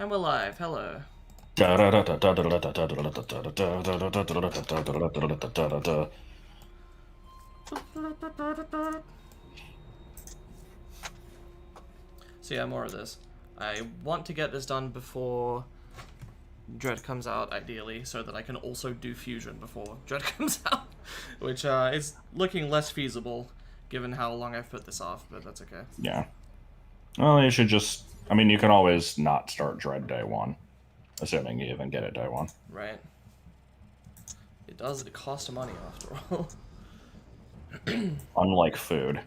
And we're live. Hello. So yeah, more of this. I want to get this done before Dread comes out, ideally, so that I can also do Fusion before Dread comes out, which is looking less feasible given how long I've put this off, but that's okay. Yeah. Well, you should just... I mean, you can always not start Dread day one, assuming you even get it day one. Right. It does cost money, after all. Unlike food.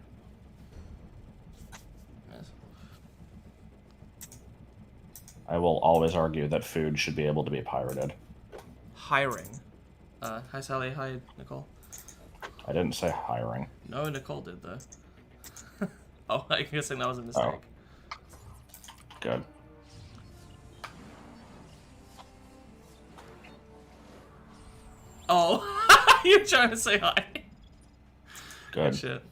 Yes. I will always argue that food should be able to be pirated. Hiring. Hi Sally, hi Nicole. I didn't say hiring. No, Nicole did, though. Oh, I'm guessing that was a mistake. Oh. Good. Oh, you're trying to say hi. Good. Shit.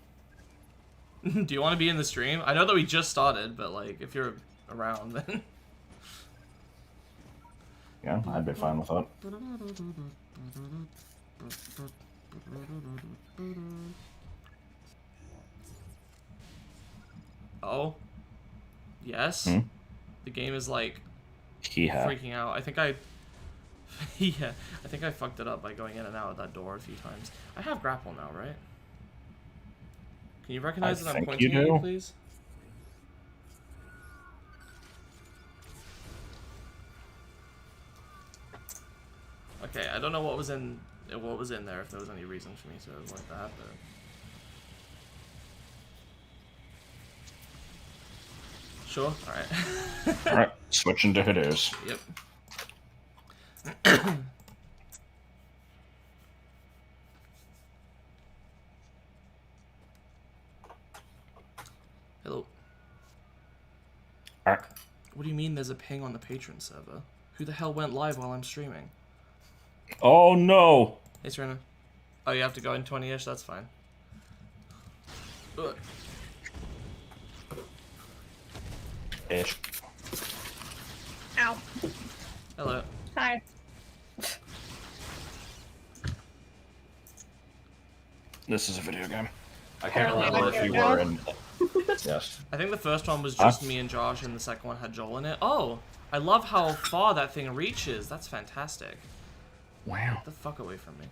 Do you want to be in the stream? I know that we just started, but like, if you're around, then... Yeah, I'd be fine with that. Oh. Yes? Hmm? The game is like... Hee-ha. freaking out. I think I... yeah, I think I fucked it up by going in and out of that door a few times. I have grapple now, right? Can you recognize that I'm pointing at you, please? Okay, I don't know what was in there, if there was any reason for me to avoid that, but... Sure, alright. Alright, switching to Hadoos. Yep. Hello. Alright. What do you mean there's a ping on the patron server? Who the hell went live while I'm streaming? Oh no! Hey, Serena. Oh, you have to go in 20-ish? That's fine. Ugh. Ish. Ow. Hello. Hi. This is a video game. I can't Apparently remember I if you don't were know. in... Yes. I think the first one was just me and Josh, and the second one had Joel in it. Oh! I love how far that thing reaches. That's fantastic. Wow. Get the fuck away from me.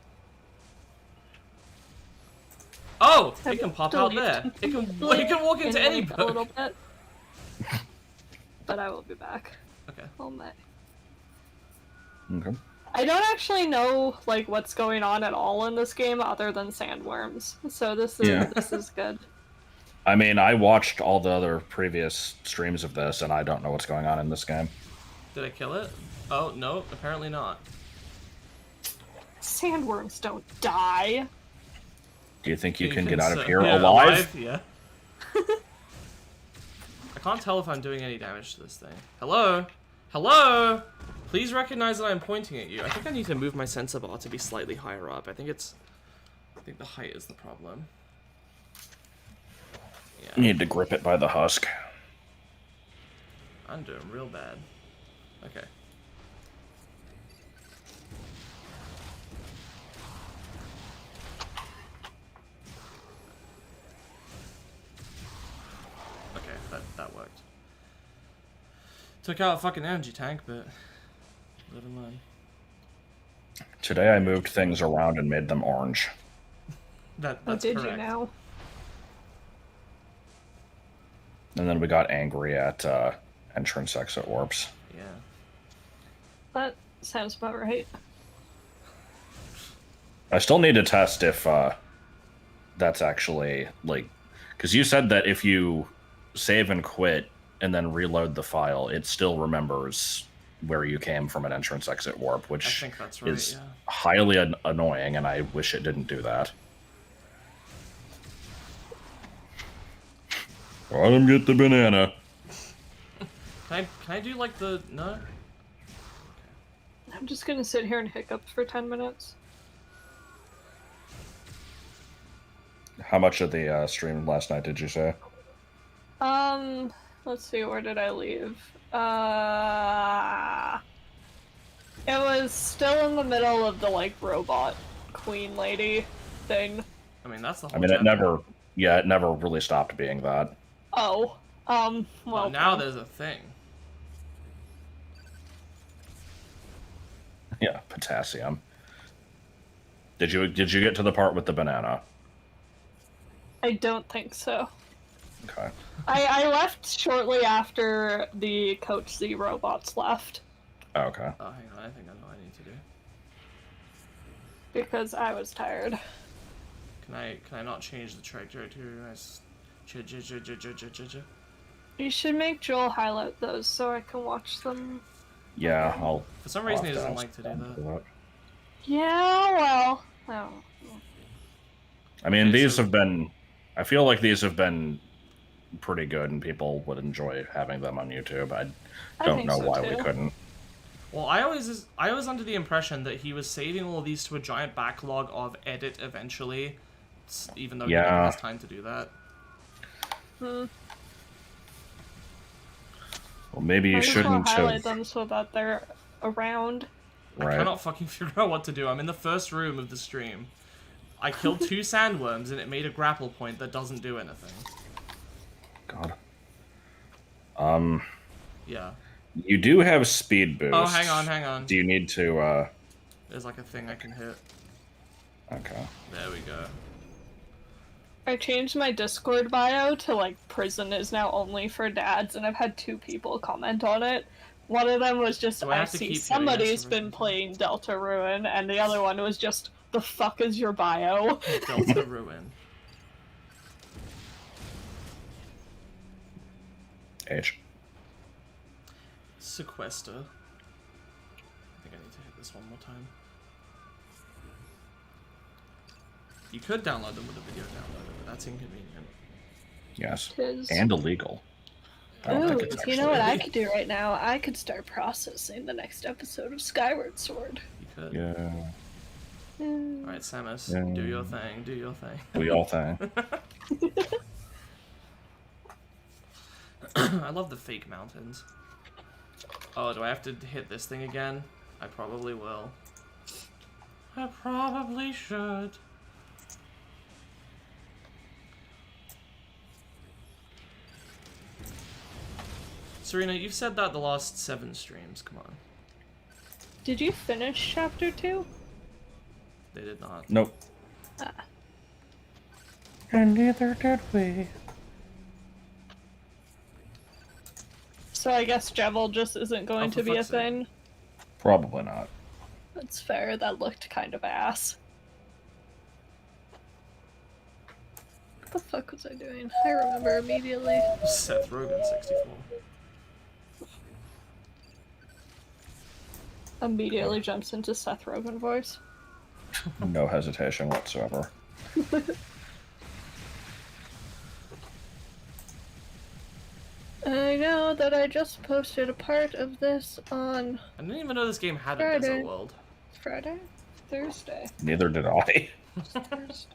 Oh! It can pop out there. It can walk into any a little book. bit. But I will be back. Okay. Oh my. Okay. I don't actually know like what's going on at all in this game other than sandworms. So this is good. I mean, I watched all the other previous streams of this, and I don't know what's going on in this game. Did I kill it? Oh, no, apparently not. Sandworms don't die. Do you think you can get out of here yeah, alive? Yeah. I can't tell if I'm doing any damage to this thing. Hello? Hello? Please recognize that I'm pointing at you. I think I need to move my sensor bar to be slightly higher up. I think the height is the problem. Yeah. You need to grip it by the husk. I'm doing real bad. Okay. Okay, that worked. Took out a fucking energy tank, but live and learn. Today I moved things around and made them orange. That's did correct. you now? And then we got angry at entrance exit warps. Yeah. That sounds about right. I still need to test if that's actually, like... Because you said that if you save and quit and then reload the file, it still remembers where you came from an entrance exit warp, which I think that's right, is yeah. highly annoying, and I wish it didn't do that. Let him get the banana. Can I do like the... No? I'm just gonna sit here and hiccup for 10 minutes. How much of the stream last night did you say? Let's see, where did I leave? It was still in the middle of the, like, robot queen lady thing. I mean, that's the whole I mean, chapter. it never really stopped being that. Oh. Well, now there's a thing. Yeah, potassium. Did you get to the part with the banana? I don't think so. Okay. I left shortly after the Coach Z robots left. Oh, okay. Oh, hang on. I think I know what I need to do. Because I was tired. Can I not change the trajectory to You should make Joel highlight those so I can watch them. Yeah, I'll. For some reason, he doesn't like to do that. Yeah, well. Oh. I mean, Okay, these so- have been. I feel like these have been pretty good, and people would enjoy having them on YouTube. I don't think know so, why too. we couldn't. Well, I was under the impression that he was saving all of these to a giant backlog of edit eventually, even though he never has time to do that. Well, maybe you Might as well shouldn't highlight have. them so that they're around. Right. I cannot fucking figure out what to do. I'm in the first room of the stream. I killed 2 sandworms and it made a grapple point that doesn't do anything. God. Yeah. You do have speed boost. Oh, hang on. Do you need to? There's like a thing I can hit. Okay. There we go. I changed my Discord bio to, like, prison is now only for dads, and I've had 2 people comment on it. One of them was just, Do I I have to see keep hitting somebody's this been every playing Delta Ruin, and the other one was just, the fuck is your bio? Delta Ruin. H. Sequester. I think I need to hit this one more time. You could download them with a video downloader, but that's inconvenient. Yes. Tis. And illegal. I don't think Ooh, it's you know what I actually- could do right now? I could start processing the next episode of Skyward Sword. You could. Yeah. Alright, Samus, Yeah. do your thing, do your thing. We all think. I love the fake mountains. Oh, do I have to hit this thing again? I probably will. I probably should. Serena, you've said that the last 7 streams, come on. Did you finish chapter 2? They did not. Nope. Ah. And neither did we. So I guess Jevil just isn't going Oh, for to be a fuck's sake. thing? Probably not. That's fair, that looked kind of ass. What the fuck was I doing? I remember immediately. Seth Rogen 64. Immediately jumps into Seth Rogen voice. No hesitation whatsoever. I know that I just posted a part of this on I didn't even know this game had a Friday. desert world. Friday? Thursday. Neither did I. Thursday.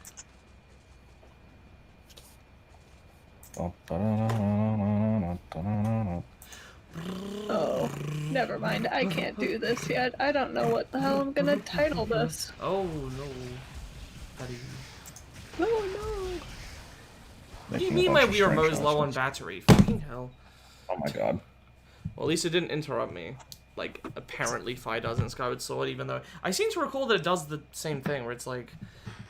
Oh, never mind. I can't do this yet. I don't know what the hell I'm gonna title this. Oh no. Buddy. Oh no. What do you mean my Wii remote is low on battery? Fucking hell. Oh my god. Well, at least it didn't interrupt me. Like, apparently Fi does in Skyward Sword, even though... I seem to recall that it does the same thing, where it's like...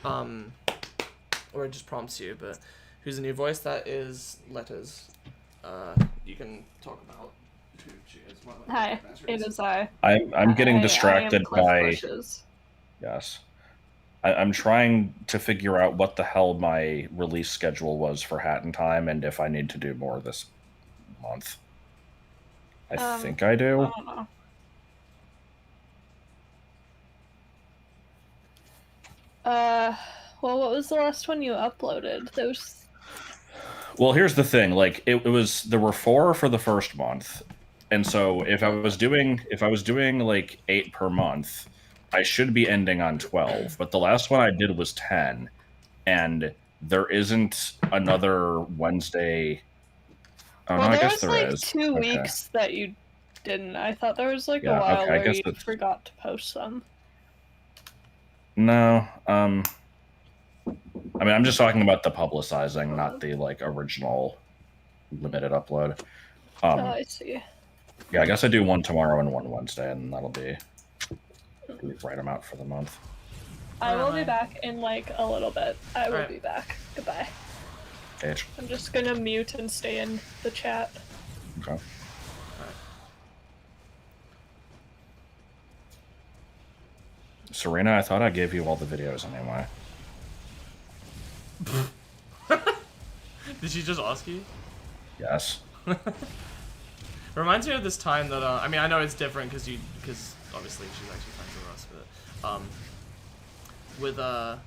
Or it just prompts you, but... Who's the new voice? That is Letters. You can talk about who she is. while I Hi, look at batteries. it is I. I'm getting distracted I am Cliff by... Bushes. Yes. I'm trying to figure out what the hell my release schedule was for Hat in Time and if I need to do more this month. I think I do. I don't know. Well, what was the last one you uploaded? Those. Well, here's the thing. Like, it was there were 4 for the first month, and so if I was doing like 8 per month, I should be ending on 12. But the last one I did was 10, and there isn't another Wednesday. Oh, Well, no, I there guess was there like is. 2 Okay. weeks that you didn't. I thought there was like Yeah, a while okay, I where guess you that's- forgot to post them. No, I mean, I'm just talking about the publicizing, not the like original limited upload. I see. Yeah, I guess I do one tomorrow and one Wednesday, and that'll be the right amount for the month. I will be back in like a little bit. I will Alright. be back. Goodbye. H. I'm just gonna mute and stay in the chat. Okay. Serena, I thought I gave you all the videos anyway. Did she just ask you? Yes. Reminds me of this time that I mean, I know it's different because obviously she's actually friends with us, but with God,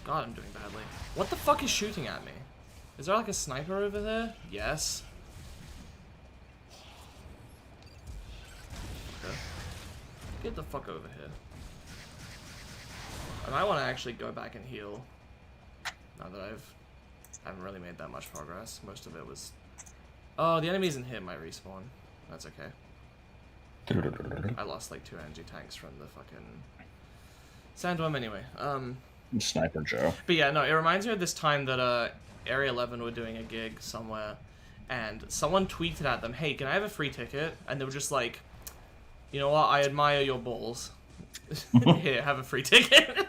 I'm doing badly. What the fuck is shooting at me? Is there like a sniper over there? Yes. Okay. Get the fuck over here. And I want to actually go back and heal. Now that I haven't really made that much progress. Most of it was... Oh, the enemies in here might respawn. That's okay. I lost like 2 energy tanks from the fucking sandworm anyway. Sniper Joe. But yeah, no, it reminds me of this time that Area 11 were doing a gig somewhere, and someone tweeted at them, "Hey, can I have a free ticket?" And they were just like, "You know what? I admire your balls. Here, have a free ticket."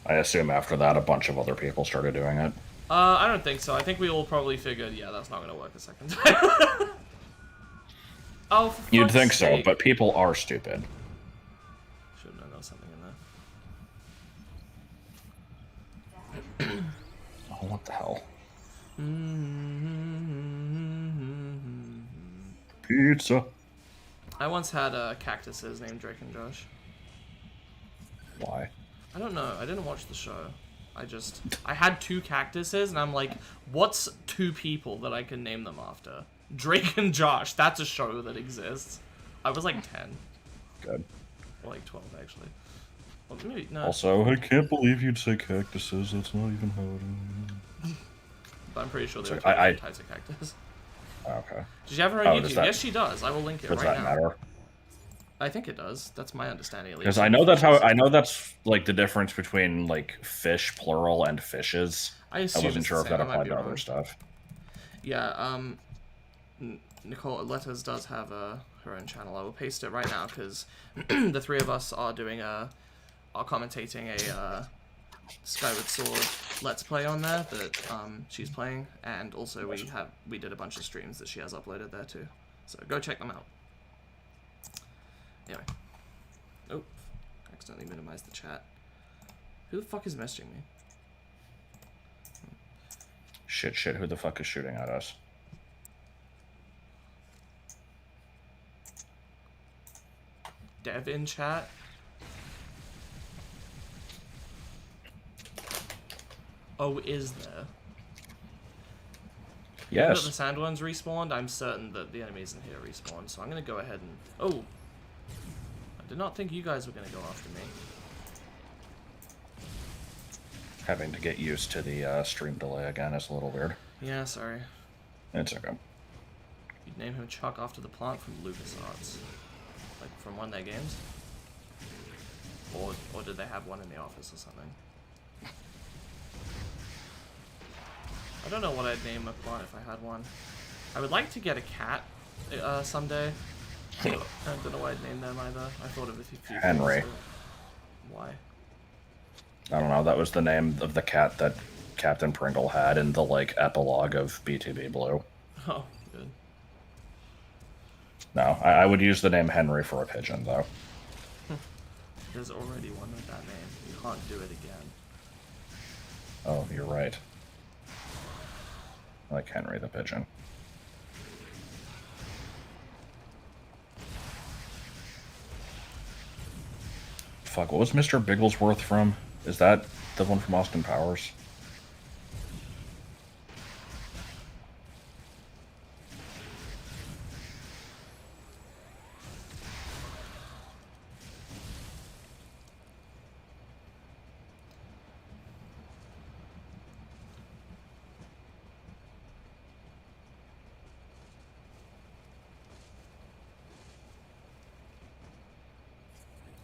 I assume after that, a bunch of other people started doing it. I don't think so. I think we all probably figured, yeah, that's not gonna work a second time. Oh, for You'd fuck's think so, sake. but people are stupid. Should have known there was something in there. Oh, what the hell? Pizza. I once had cactuses named Drake and Josh. Why? I don't know. I didn't watch the show. I had 2 cactuses, and I'm like, what's 2 people that I can name them after? Drake and Josh. That's a show that exists. I was like 10. Good. Or like 12, actually. Well, maybe, no. Also, I can't believe you'd say cactuses. That's not even how it is. But I'm pretty sure there are So, 2 different types of cactus. Okay. Does she have her on Oh, YouTube? does that- Yes, she does. I will link it Does right that now. matter? I think it does. That's my understanding, at least. Because I know that's like the difference between like fish plural and fishes. I assume wasn't it's sure the if same. that I might applied be to wrong. other stuff. Yeah, Nicole Letters does have her own channel. I will paste it right now because the 3 of us are doing are commentating a Skyward Sword Let's Play on there that she's playing, and also we did a bunch of streams that she has uploaded there too. So go check them out. Anyway, oh, accidentally minimized the chat. Who the fuck is messaging me? Shit, who the fuck is shooting at us? Dev in chat. Oh, is there? Now that Yes. the sandworms respawned, I'm certain that the enemies in here respawn, so I'm gonna go ahead and... Oh! I did not think you guys were gonna go after me. Having to get used to the stream delay again is a little weird. Yeah, sorry. It's okay. You'd name him Chuck after the plant from LucasArts. Like, from one of their games? Or did they have one in the office or something? I don't know what I'd name a plant if I had one. I would like to get a cat someday. I don't know why I'd name them either. I thought of a few Henry. things, but why? I don't know. That was the name of the cat that Captain Pringle had in the like epilogue of BTB Blue. Oh, good. No, I would use the name Henry for a pigeon though. There's already one with that name. You can't do it again. Oh, you're right. I like Henry the pigeon. Fuck, what was Mr. Bigglesworth from? Is that the one from Austin Powers?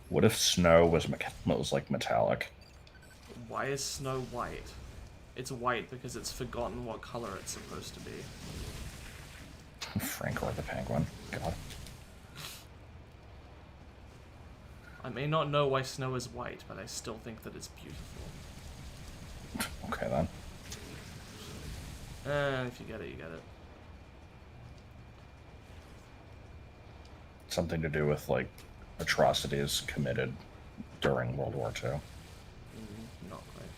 What if snow was like metallic? Why is snow white? It's white because it's forgotten what color it's supposed to be. Frank or the penguin. God. I may not know why snow is white, but I still think that it's beautiful. Okay then. If you get it, you get it. Something to do with like atrocities committed during World War II. Not quite.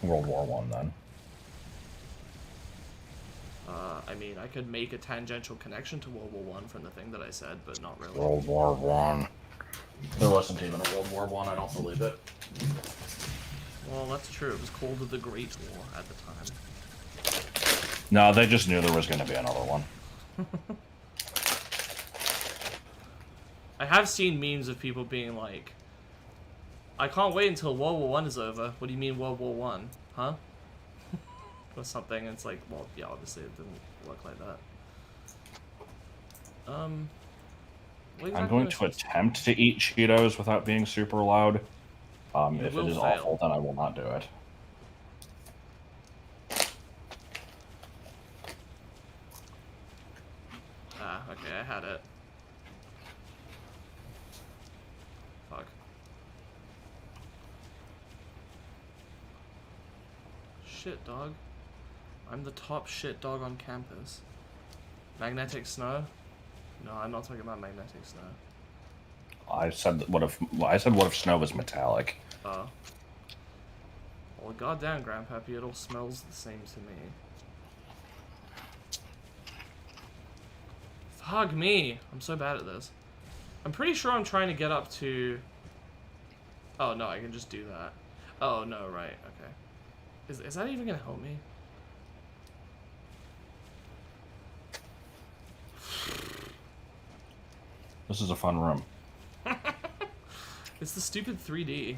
World War One then. I mean, I could make a tangential connection to World War One from the thing that I said, but not really. World War One. There wasn't even a World War One. I don't believe it. Well, that's true. It was called the Great War at the time. No, they just knew there was going to be another one. I have seen memes of people being like, I can't wait until World War One is over. What do you mean World War One? Huh? Or something, and it's like, well, yeah, obviously it didn't work like that. What exactly I'm going to attempt to eat Cheetos without being super loud. If it is fail. awful, then I will not do it. Ah, okay, I had it. Fuck. Shit, dog. I'm the top shit dog on campus. Magnetic snow? No, I'm not talking about magnetic snow. I said what if snow was metallic? Oh. Well, goddamn, Grandpappy, it all smells the same to me. Fuck me! I'm so bad at this. I'm pretty sure I'm trying to get up to... Oh, no, I can just do that. Oh, no, right, okay. Is that even gonna help me? This is a fun room. It's the stupid 3D.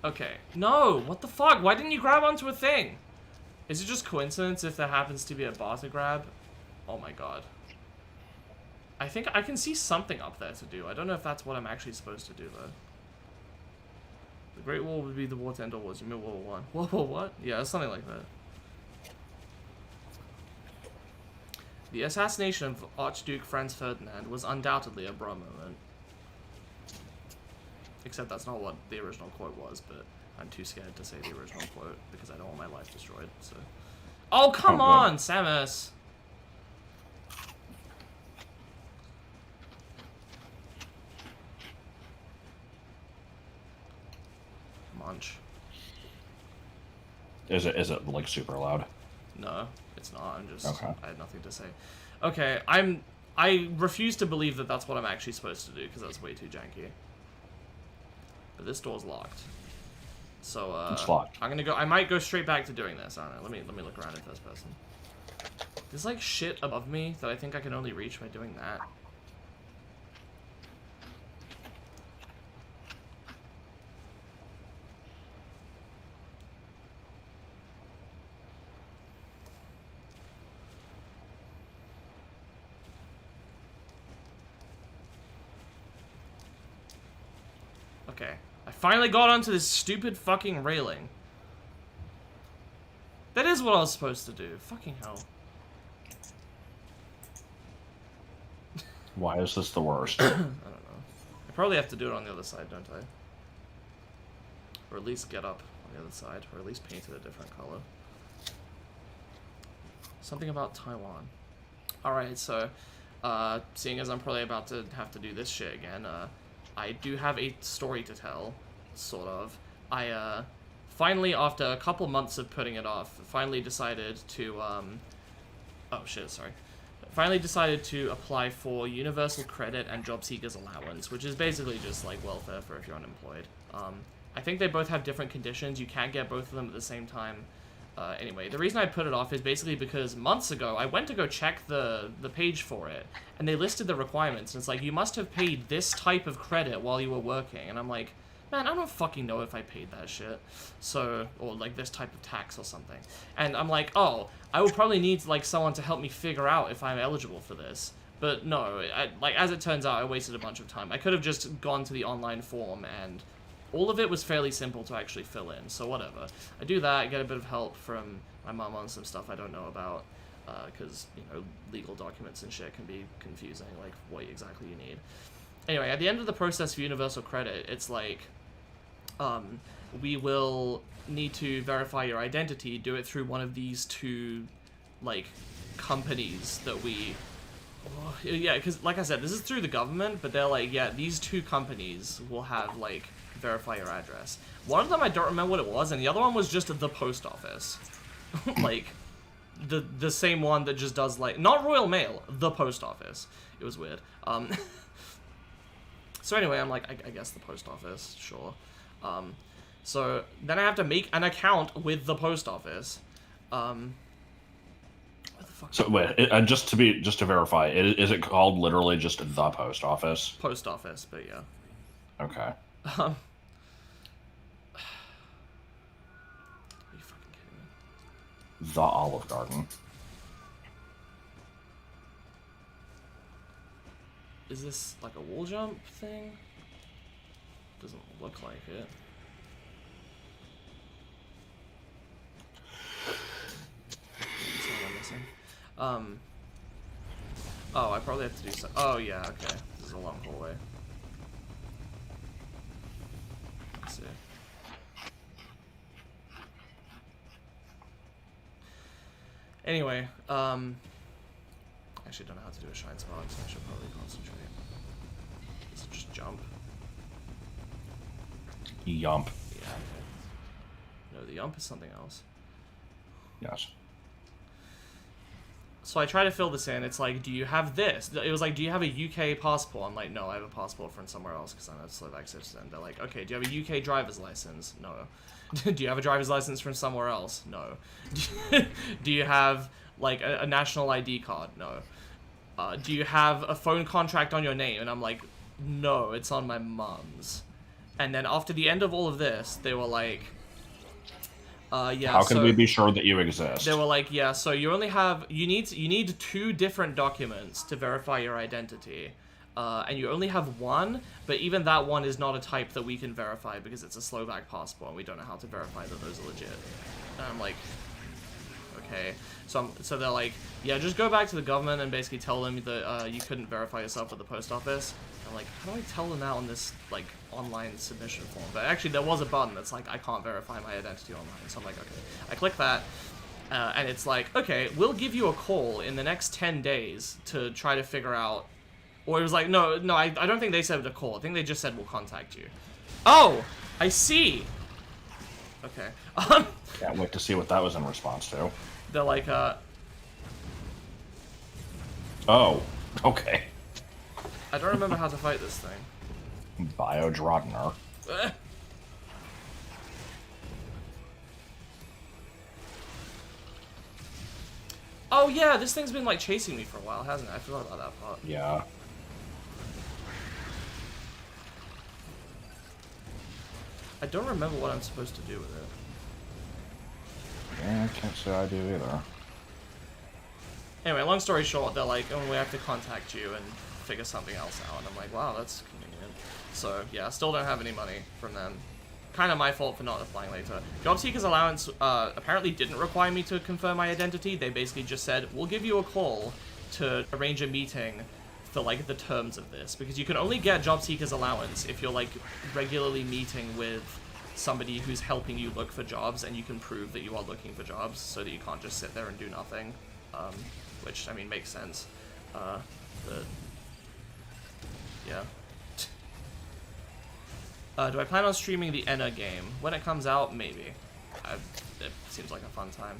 Okay. No! What the fuck? Why didn't you grab onto a thing? Is it just coincidence if there happens to be a bar to grab? Oh my god. I think I can see something up there to do. I don't know if that's what I'm actually supposed to do, though. The Great Wall would be the war to end all wars. You mean World War One? World War what? Yeah, something like that. The assassination of Archduke Franz Ferdinand was undoubtedly a bra moment. Except that's not what the original quote was, but I'm too scared to say the original quote because I don't want my life destroyed, so... Oh, come on, Samus! Munch. Is it like super loud? No, it's not. I'm just... Okay. I had nothing to say. Okay, I refuse to believe that that's what I'm actually supposed to do, because that's way too janky. But this door's locked. So, It's locked. I'm gonna go... I might go straight back to doing this. I don't know. Let me look around in first person. There's, like, shit above me that I think I can only reach by doing that. Okay. I finally got onto this stupid fucking railing. That is what I was supposed to do. Fucking hell. Why is this the worst? I don't know. I probably have to do it on the other side, don't I? Or at least get up on the other side. Or at least paint it a different color. Something about Taiwan. Alright, so... seeing as I'm probably about to have to do this shit again, I do have a story to tell, sort of. I, finally, after a couple months of putting it off, finally decided to, oh shit, sorry. Finally decided to apply for Universal Credit and Job Seekers Allowance, which is basically just, like, welfare for if you're unemployed. I think they both have different conditions. You can't get both of them at the same time. Anyway, the reason I put it off is basically because months ago, I went to go check the page for it, and they listed the requirements, and it's like, you must have paid this type of credit while you were working, and I'm like, man, I don't fucking know if I paid that shit, so, or, like, this type of tax or something, and I'm like, oh, I will probably need, like, someone to help me figure out if I'm eligible for this, But no, like, as it turns out, I wasted a bunch of time. I could have just gone to the online form, and all of it was fairly simple to actually fill in, so whatever. I do that, I get a bit of help from my mum on some stuff I don't know about, because, you know, legal documents and shit can be confusing, like, what exactly you need. Anyway, at the end of the process for Universal Credit, it's like, we will need to verify your identity, do it through one of these two, like, companies that we... Oh, yeah, because, like I said, this is through the government, but they're like, yeah, these two companies will have, like, verify your address. One of them I don't remember what it was, and the other one was just the post office. Like, the same one that just does, like, not Royal Mail, the post office. It was weird. So anyway, I'm like, I guess the post office, sure. So then I have to make an account with the post office. What the fuck? So wait, just to verify, is it called literally just the post office? Post office, but yeah. Okay. Are you fucking kidding me? The Olive Garden. Is this like a wall jump thing? Doesn't look like it. That's what I'm missing. Oh, I probably have to do so. Oh yeah, okay. This is a long hallway. Let's see. Anyway, actually don't know how to do a shine spot, so I should probably concentrate. Is it just jump? Yump. Yeah, okay. No, the yump is something else. Yes. So I try to fill this in. It's like, do you have this? It was like, do you have a UK passport? I'm like, no, I have a passport from somewhere else because I'm a Slovak citizen. They're like, okay, do you have a UK driver's license? No. Do you have a driver's license from somewhere else? No. Do you have, like, a national ID card? No. Do you have a phone contract on your name? And I'm like, no, it's on my mum's. And then after the end of all of this, they were like, yeah. How can we be sure that you exist? They were like, yeah, so you only have, you need two different documents to verify your identity. And you only have one, but even that one is not a type that we can verify because it's a Slovak passport and we don't know how to verify that those are legit. And I'm like, okay. So they're like, yeah, just go back to the government and basically tell them that you couldn't verify yourself at the post office. I'm like, how do I tell them that on this, like, online submission form? But actually, there was a button that's like, I can't verify my identity online. So I'm like, okay. I click that, and it's like, okay, we'll give you a call in the next 10 days to try to figure out. Or it was like, no, I don't think they said a call. I think they just said we'll contact you. Oh, I see. Okay. Can't wait to see what that was in response to. They're like, Oh, okay. I don't remember how to fight this thing. Biodrodner. Oh yeah, this thing's been like chasing me for a while, hasn't it? I forgot about that part. Yeah. I don't remember what I'm supposed to do with it. Yeah, I can't say I do either. Anyway, long story short, they're like, oh, we have to contact you and figure something else out. And I'm like, wow, that's convenient. So, yeah, I still don't have any money from them. Kind of my fault for not applying later. Job Seekers Allowance apparently didn't require me to confirm my identity. They basically just said, we'll give you a call to arrange a meeting for, like, the terms of this. Because you can only get Job Seekers Allowance if you're, like, regularly meeting with somebody who's helping you look for jobs, and you can prove that you are looking for jobs, so that you can't just sit there and do nothing. Which, I mean, makes sense. But, yeah. Do I plan on streaming the Enna game? When it comes out, maybe. It seems like a fun time.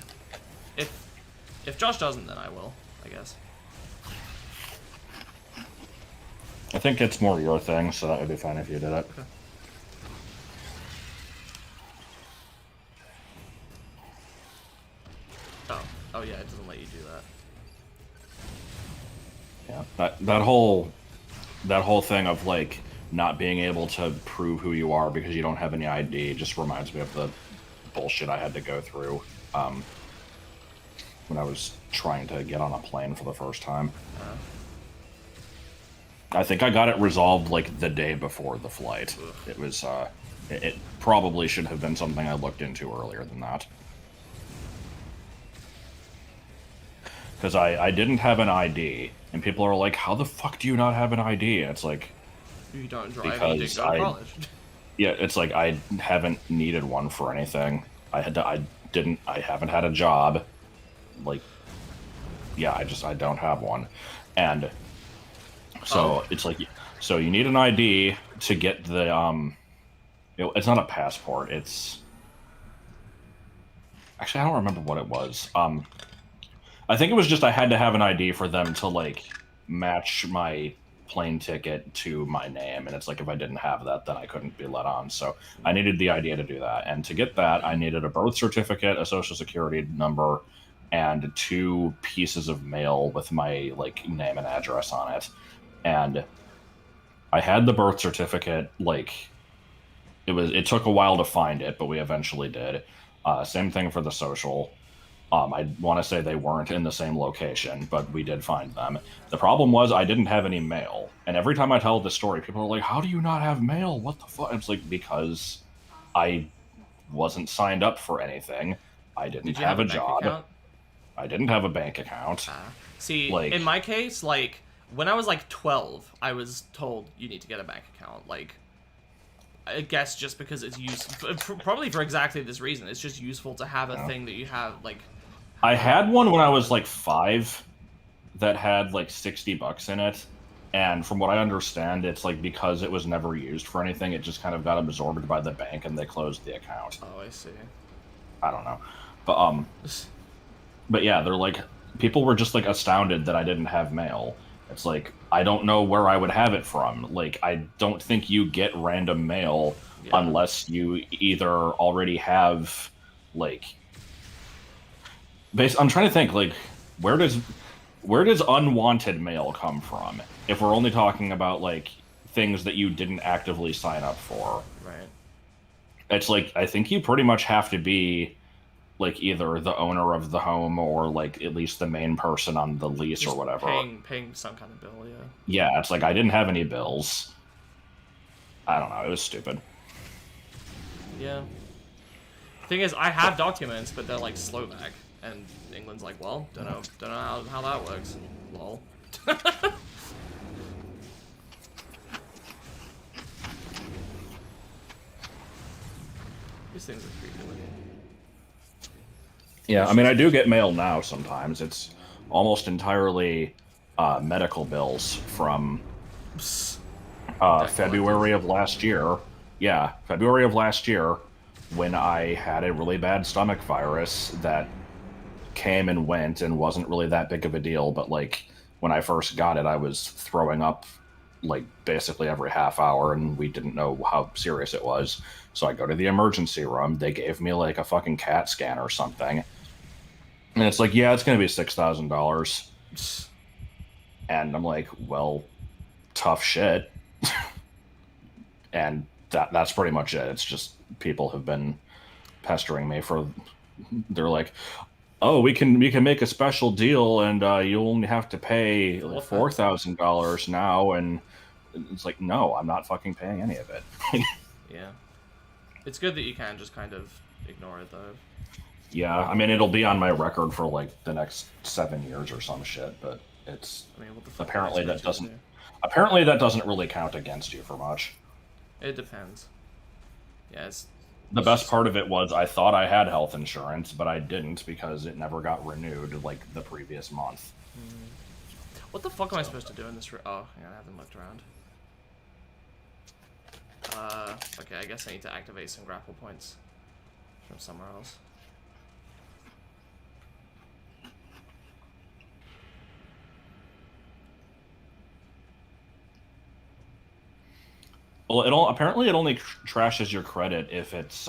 If Josh doesn't, then I will, I guess. I think it's more your thing, so that would be fine if you did it. Okay. Oh yeah, it doesn't let you do that. Yeah, that whole thing of like not being able to prove who you are because you don't have any ID just reminds me of the bullshit I had to go through when I was trying to get on a plane for the first time. I think I got it resolved like the day before the flight. Ugh. It was it probably should have been something I looked into earlier than that. Because I didn't have an ID, and people are like, "How the fuck do you not have an ID?" And it's like, You don't drive, you because didn't go to college. yeah, it's like I haven't needed one for anything. I haven't had a job. Like, yeah, I don't have one, and so it's like, so you need an ID to get the it's not a passport. It's actually I don't remember what it was. I think it was just I had to have an ID for them to like match my plane ticket to my name, and it's like if I didn't have that, then I couldn't be let on. So I needed the ID to do that, and to get that, I needed a birth certificate, a social security number, and 2 pieces of mail with my like name and address on it. And I had the birth certificate. Like it took a while to find it, but we eventually did. Same thing for the social. I want to say they weren't in the same location, but we did find them. The problem was I didn't have any mail. And every time I tell this story, people are like, "How do you not have mail? What the fuck?" It's like, because I wasn't signed up for anything. I didn't Did you have a bank job. account? I didn't have a bank account. See, Like- in my case, like, when I was, like, 12, I was told you need to get a bank account. Like, I guess just because it's useful, probably for exactly this reason. It's just useful to have a thing that you have, like... I had one when I was like 5 that had like $60 in it. And from what I understand, it's like because it was never used for anything, it just kind of got absorbed by the bank and they closed the account. Oh, I see. I don't know. But yeah, they're like, people were just like astounded that I didn't have mail. It's like, I don't know where I would have it from. Like, I don't think you get random mail unless you either already have, like... I'm trying to think, like, where does unwanted mail come from? If we're only talking about, like, things that you didn't actively sign up for. Right. It's like, I think you pretty much have to be, like, either the owner of the home or, like, at least the main person on the lease Just or whatever. Paying some kind of bill, yeah. Yeah, it's like, I didn't have any bills. I don't know, it was stupid. Yeah. Thing is, I have documents, but they're, like, Slovak. And England's like, well, don't know how that works. Lol. These things are creepy looking. Yeah, I mean, I do get mail now sometimes. It's almost entirely medical bills from February of last year. Yeah, February of last year, when I had a really bad stomach virus that came and went and wasn't really that big of a deal, but like when I first got it, I was throwing up like basically every half hour, and we didn't know how serious it was. So I go to the emergency room. They gave me like a fucking CAT scan or something, and it's like, yeah, it's gonna be $6,000. And I'm like, well, tough shit. And that's pretty much it. It's just people have been pestering me for. They're like, oh, we can make a special deal, and you only have to pay $4,000 now, and it's like, no, I'm not fucking paying any of it. Yeah, it's good that you can just kind of ignore it though. Yeah, I mean, it'll be on my record for like the next 7 years or some shit, but it's I mean, what the fuck apparently am I that supposed to doesn't do? apparently that doesn't really count against you for much. It depends. Yeah, it's The best part of it was I thought I had health insurance, but I didn't because it never got renewed like the previous month. What the fuck am I supposed to do in this room? Oh, hang on, I haven't looked around. Okay, I guess I need to activate some grapple points from somewhere else. Well, apparently it only trashes your credit if it's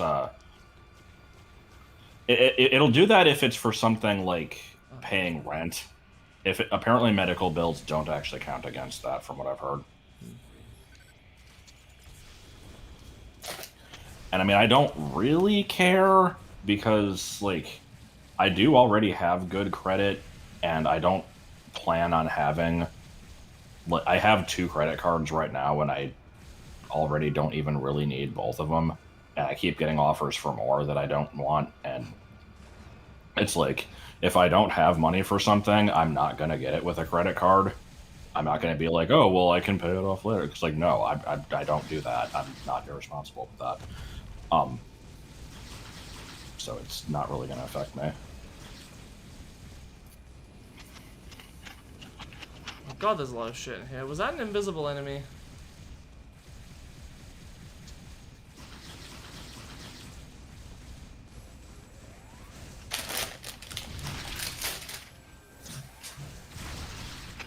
it'll do that if it's for something like paying rent. Apparently medical bills don't actually count against that, from what I've heard. And I mean, I don't really care because like I do already have good credit, and I don't plan on having I have 2 credit cards right now, and I already don't even really need both of them. And I keep getting offers for more that I don't want. And it's like, if I don't have money for something, I'm not going to get it with a credit card. I'm not going to be like, oh, well, I can pay it off later. It's like, no, I don't do that. I'm not irresponsible with that. So it's not really going to affect me. Oh god, there's a lot of shit in here. Was that an invisible enemy?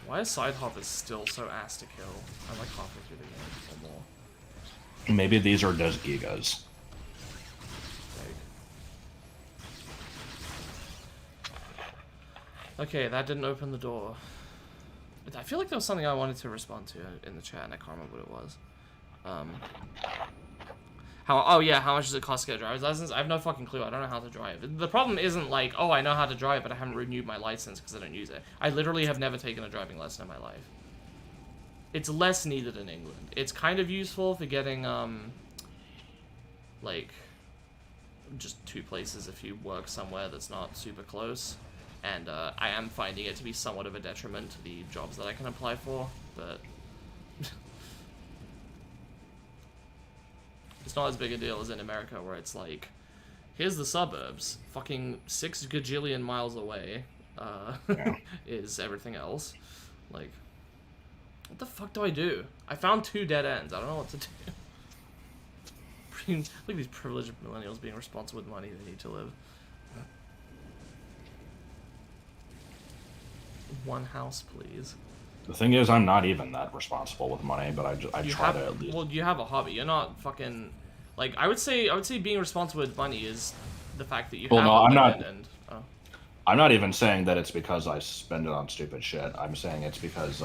Why is side hoppers still so ass to kill? I'm like halfway through the game or more. Maybe these are just gigas. Okay, that didn't open the door. I feel like there was something I wanted to respond to in the chat, and I can't remember what it was. Oh yeah, how much does it cost to get a driver's license? I have no fucking clue. I don't know how to drive. The problem isn't like, oh, I know how to drive, but I haven't renewed my license because I don't use it. I literally have never taken a driving lesson in my life. It's less needed in England. It's kind of useful for getting, like, just 2 places if you work somewhere that's not super close. And I am finding it to be somewhat of a detriment to the jobs that I can apply for, but it's not as big a deal as in America, where it's like, here's the suburbs, fucking 6 gajillion miles away, Yeah. is everything else. Like, what the fuck do I do? I found 2 dead ends. I don't know what to do. Look at these privileged millennials being responsible with money they need to live. 1 house, please. The thing is, I'm not even that responsible with money, but I try to at least. Well, you have a hobby. You're not fucking like I would say being responsible with money is the fact that you have. No, I'm not. Oh. I'm not even saying that it's because I spend it on stupid shit. I'm saying it's because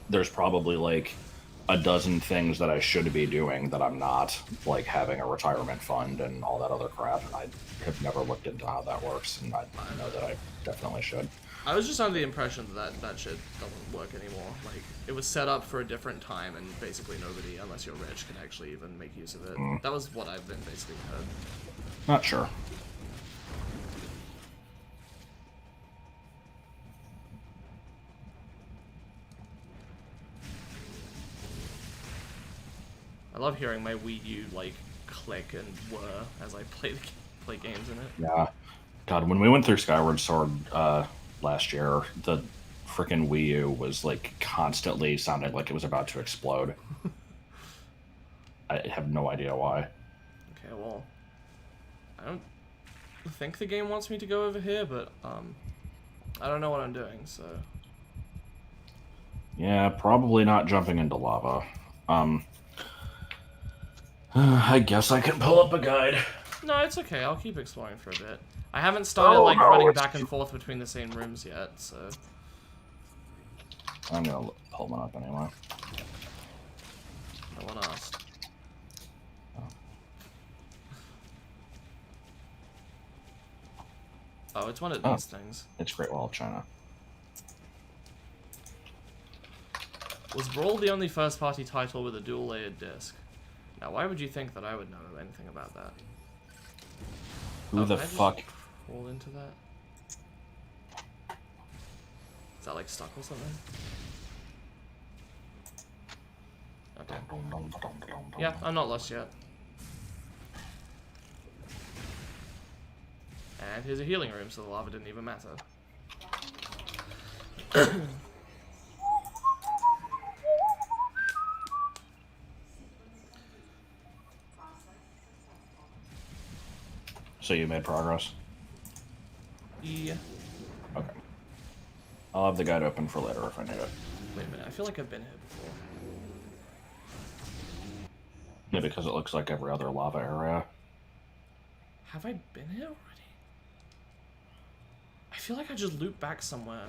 there's probably like a dozen things that I should be doing that I'm not, like having a retirement fund and all that other crap. And I have never looked into how that works, and I know that I definitely should. I was just under the impression that that shit doesn't work anymore. Like, it was set up for a different time, and basically nobody, unless you're rich, can actually even make use of it. That was what I've been basically heard. Not sure. I love hearing my Wii U, like, click and whir as I play games in it. Yeah. God, when we went through Skyward Sword last year, the freaking Wii U was like constantly sounding like it was about to explode. I have no idea why. Okay, well, I don't think the game wants me to go over here, but I don't know what I'm doing, so. Yeah, probably not jumping into lava. I guess I can pull up a guide. No, it's okay. I'll keep exploring for a bit. I haven't started running back and forth between the same rooms yet, so. I'm gonna pull one up anyway. No one asked. Oh, it's one of these things. It's Great Wall of China. Was Brawl the only first-party title with a dual-layered disc? Now, why would you think that I would know anything about that? Who the can I just fuck? Crawl into that? Is that like stuck or something? Okay. Yeah, I'm not lost yet. And here's a healing room, so the lava didn't even matter. So you made progress? Yeah. Okay. I'll have the guide open for later if I need it. Wait a minute, I feel like I've been here before. Yeah, because it looks like every other lava area. Have I been here already? I feel like I just looped back somewhere.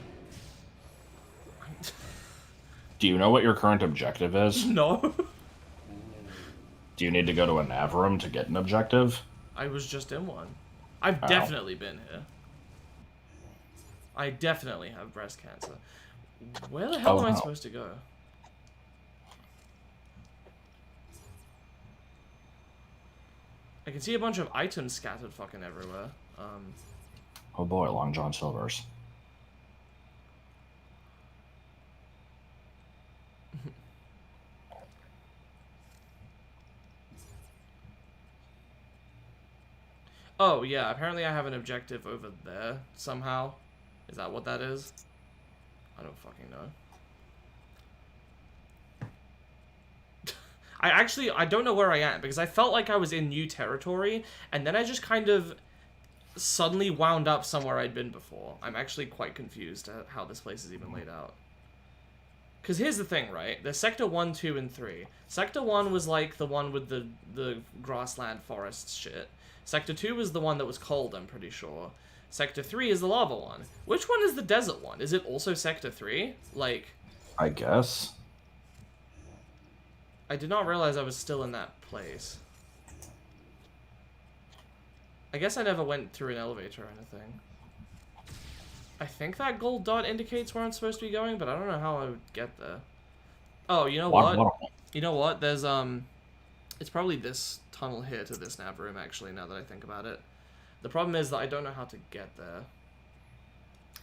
Do you know what your current objective is? No. Do you need to go to a nav room to get an objective? I was just in one. I've definitely been here. I definitely have breast cancer. Where the hell Oh, am I no. supposed to go? I can see a bunch of items scattered fucking everywhere. Oh boy, Long John Silver's. Oh, yeah, apparently I have an objective over there somehow. Is that what that is? I don't fucking know. I don't know where I am, because I felt like I was in new territory, and then I just kind of suddenly wound up somewhere I'd been before. I'm actually quite confused at how this place is even laid out. Because here's the thing, right? There's Sector 1, 2, and 3. Sector 1 was like the one with the grassland forests shit. Sector 2 was the one that was cold, I'm pretty sure. Sector 3 is the lava one. Which one is the desert one? Is it also Sector 3? Like... I guess. I did not realize I was still in that place. I guess I never went through an elevator or anything. I think that gold dot indicates where I'm supposed to be going, but I don't know how I would get there. Oh, you know what? You know what? There's, it's probably this tunnel here to this nav room, actually, now that I think about it. The problem is that I don't know how to get there.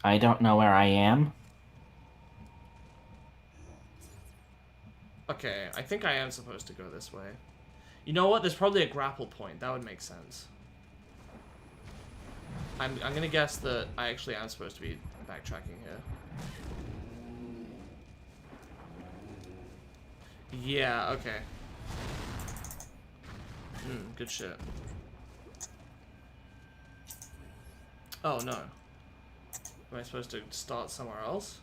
I don't know where I am. Okay, I think I am supposed to go this way. You know what? There's probably a grapple point. That would make sense. I'm gonna guess that I actually am supposed to be backtracking here. Yeah, okay. Good shit. Oh, no. Am I supposed to start somewhere else?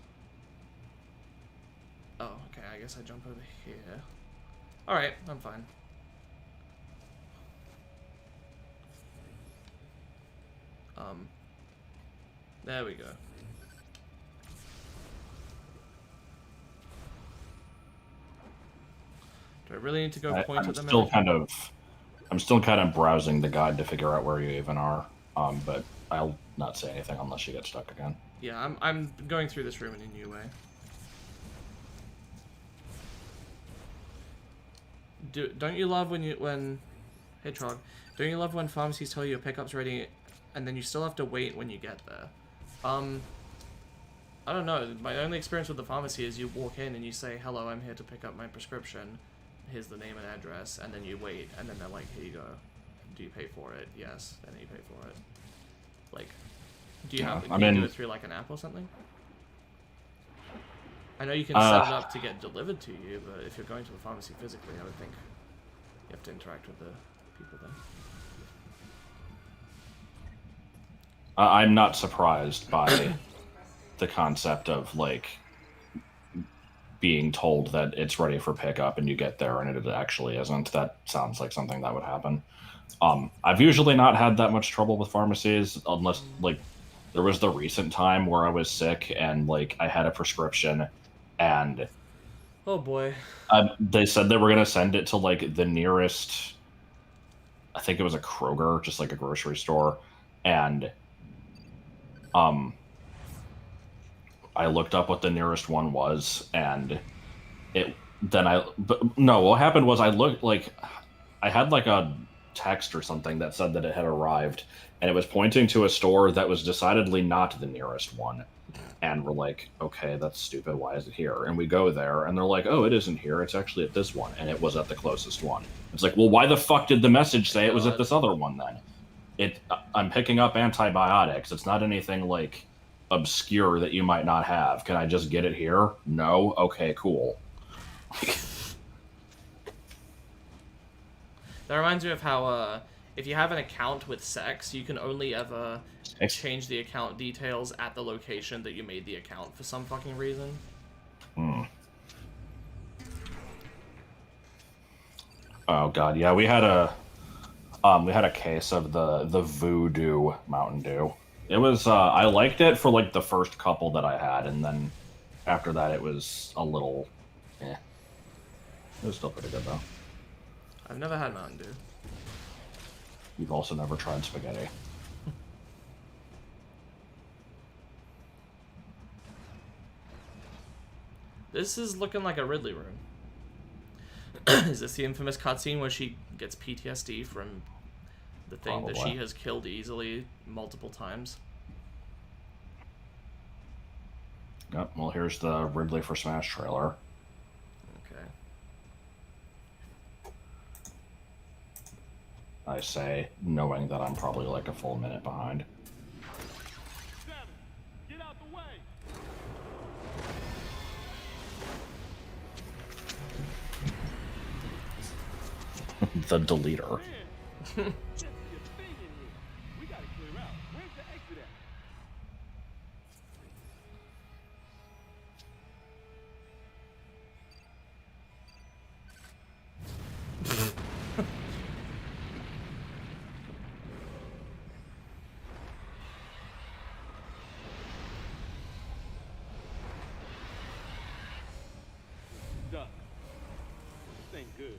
Oh, okay, I guess I jump over here. Alright, I'm fine. There we go. Do I really need to go point at them? I'm still kind of browsing the guide to figure out where you even are. But I'll not say anything unless you get stuck again. Yeah, I'm going through this room in a new way. Don't you love when hey Trog, don't you love when pharmacies tell you your pickup's ready and then you still have to wait when you get there? I don't know. My only experience with the pharmacy is you walk in and you say, hello, I'm here to pick up my prescription. Here's the name and address, and then you wait, and then they're like, here you go. Do you pay for it? Yes. Then you pay for it. Like, do you have? Do you do it through like an app or something? I know you can set it up to get delivered to you, but if you're going to a pharmacy physically, I would think you have to interact with the people there. I'm not surprised by the concept of, like, being told that it's ready for pickup and you get there and it actually isn't. That sounds like something that would happen. I've usually not had that much trouble with pharmacies unless, like, there was the recent time where I was sick and, like, I had a prescription and... Oh, boy. They said they were going to send it to, like, the nearest... I think it was a Kroger, just, like, a grocery store. And... I looked up what the nearest one was, and what happened was I looked, like, I had, like, a text or something that said that it had arrived, and it was pointing to a store that was decidedly not the nearest one. And we're like, okay, that's stupid, why is it here? And we go there, and they're like, oh, it isn't here, it's actually at this one, and it was at the closest one. It's like, well, why the fuck did the message say it was at this other one, then? I'm picking up antibiotics, it's not anything, like, obscure that you might not have. Can I just get it here? No? Okay, cool. That reminds me of how, if you have an account with sex, you can only ever change the account details at the location that you made the account for some fucking reason. Oh god, yeah, we had a case of the Voodoo Mountain Dew. It was, I liked it for, like, the first couple that I had, and then after that it was a little, eh. It was still pretty good, though. I've never had Mountain Dew. You've also never tried spaghetti. This is looking like a Ridley room. Is this the infamous cutscene where she gets PTSD from the thing that she has killed easily multiple times? Yep, well, here's the Ridley for Smash trailer. Okay. I say, knowing that I'm probably like a full minute behind. Get out the way. The deleter. Just your thing in here. We gotta clear out. Where's the exit at? Duck. This ain't good.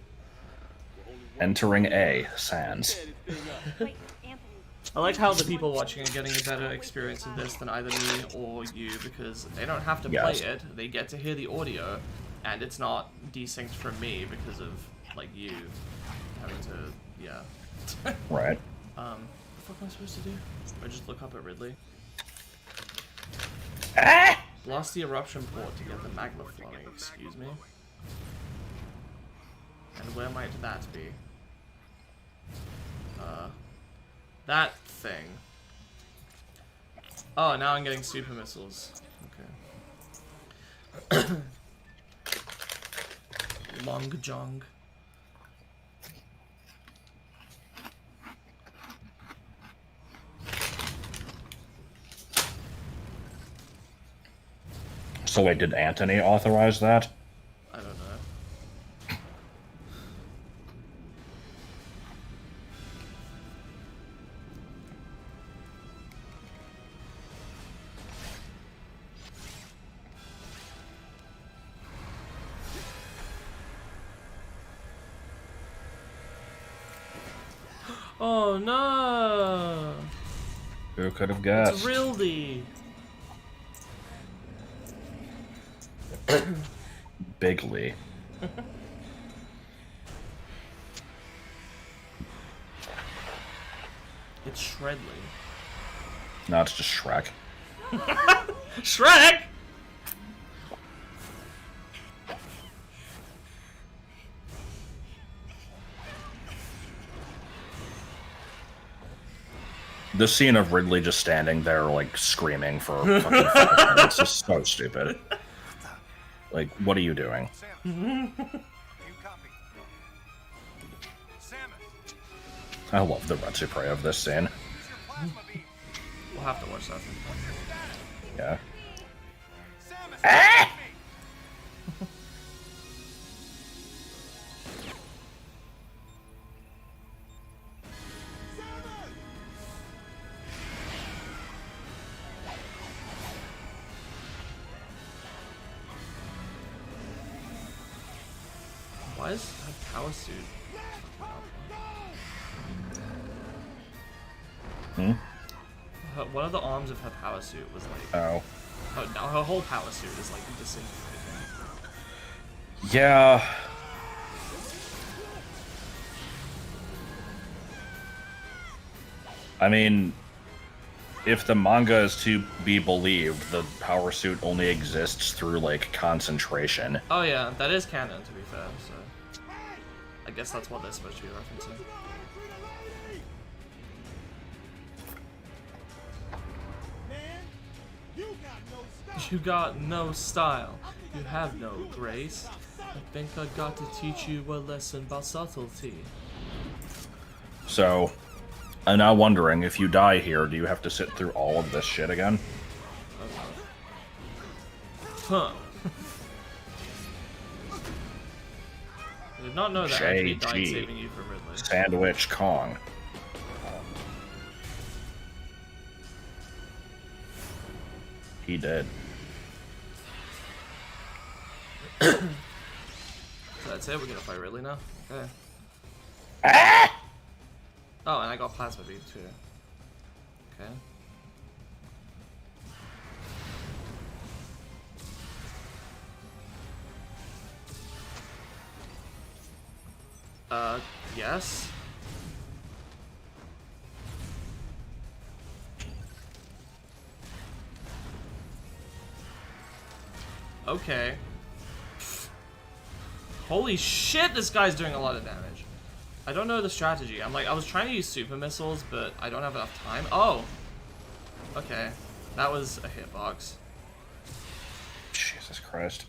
We're only one Entering A, Sans. tear this thing up. Wait, Anthony. I like how the people watching are getting a better experience of this than either me or you, because they don't have to Yes. play it, they get to hear the audio, and it's not desynced from me because of, like, you having to, yeah. Right. What the fuck am I supposed to do? Or just look up at Ridley? Blast the eruption port to get the magma flowing, excuse me? And where might that be? That thing. Oh, now I'm getting super missiles. Okay. Long Jong. So wait, did Anthony authorize that? I don't know. Oh no! Who could have It's guessed? Rildy! Bigly. It's Shredley. No, it's just Shrek. Shrek! The scene of Ridley just standing there, like, screaming for fucking 5 minutes is so stupid. Like, what are you doing? Samus, do you copy? Samus, I love the resupply of this scene. use your plasma beam. We'll have to watch that. Yeah. Samus, help me! Why is her power suit? One of the arms of her power suit was like. Oh. Now her whole power suit is like disintegrating. Yeah. I mean, if the manga is to be believed, the power suit only exists through, like, concentration. Oh yeah, that is canon to be fair, so. I guess that's what they're supposed to be referencing. You got no style. You have no grace. I think I got to teach you a lesson about subtlety. So, I'm now wondering, if you die here, do you have to sit through all of this shit again? Huh. I did not know that Anthony died JG. saving you from Ridley. Sandwich Kong. He did. So that's it, we're gonna fight Ridley now? Okay. Oh, and I got Plasma Beam too. Okay. Yes. Okay. Holy shit, this guy's doing a lot of damage. I don't know the strategy. I was trying to use super missiles, but I don't have enough time. Oh. Okay. That was a hitbox. Jesus Christ.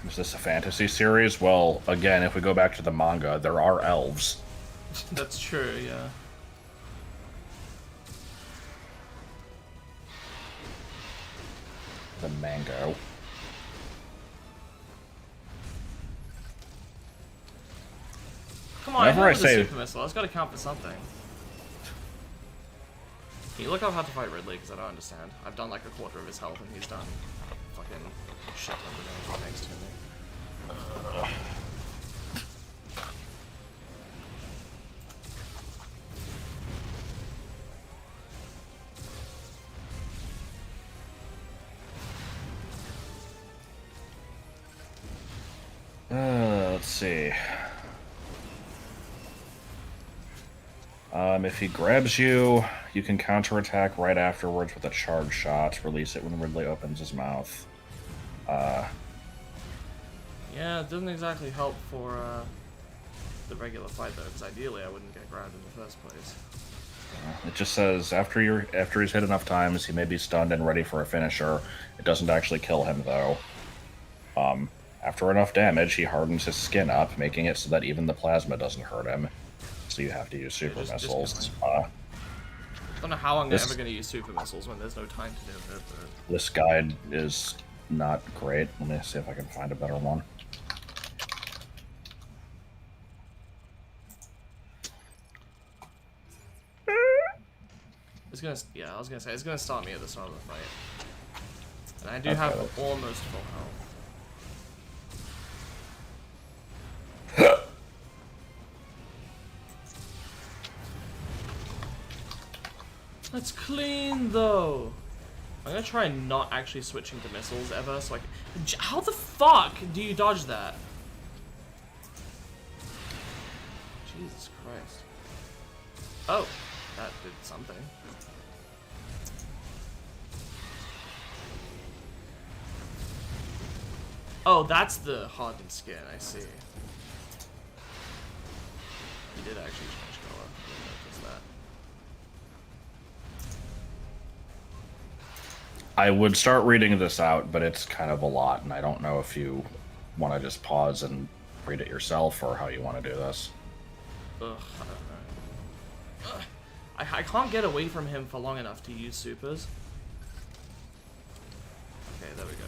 Is this a fantasy series? Well, again, if we go back to the manga, there are elves. That's true, yeah. The mango. Come on, Whenever I I have say- the super missile. That's got to count for something. Can you look up how to fight Ridley? Because I don't understand. I've done like a quarter of his health, and he's done fucking shit ton of damage next to me. Let's see. If he grabs you, you can counterattack right afterwards with a charge shot. Release it when Ridley opens his mouth. Yeah, it doesn't exactly help for the regular fight though, because ideally I wouldn't get grabbed in the first place. It just says after he's hit enough times, he may be stunned and ready for a finisher. It doesn't actually kill him though. After enough damage, he hardens his skin up, making it so that even the plasma doesn't hurt him. So you have to use super just missiles. I don't know how I'm This- ever going to use super missiles when there's no time to do it, but... This guide is not great. Let me see if I can find a better one. It's gonna, yeah, I was gonna say, it's gonna start me at the start of the fight. And I do Okay, have let's- almost full health. That's clean, though. I'm gonna try not actually switching to missiles ever, so how the fuck do you dodge that? Jesus Christ. Oh, that did something. Oh, that's the hardened skin, I see. He did actually change color. I didn't notice that. I would start reading this out, but it's kind of a lot, and I don't know if you want to just pause and read it yourself or how you want to do this. Ugh, I don't know. Ugh. I can't get away from him for long enough to use supers. Okay, there we go.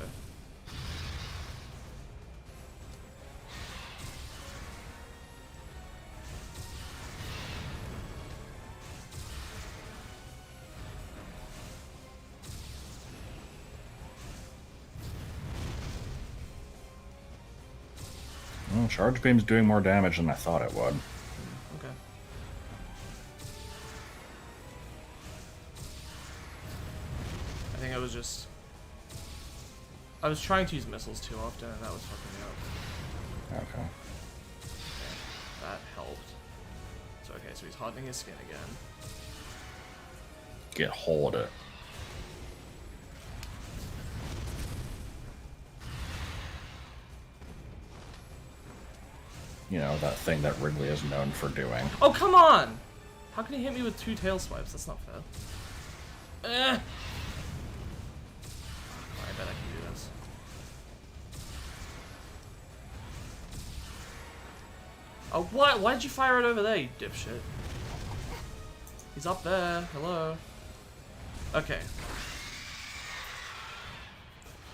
Well, Charge Beam's doing more damage than I thought it would. Okay. I think I was just... I was trying to use missiles too often, and that was fucking me up. Okay. Okay, that helped. So, okay, so he's hardening his skin again. Get hold of it. You know, that thing that Wrigley is known for doing. Oh, come on! How can he hit me with 2 tail swipes? That's not fair. I bet I can do this. Oh, what? Why did you fire it over there, you dipshit? He's up there. Hello. Okay.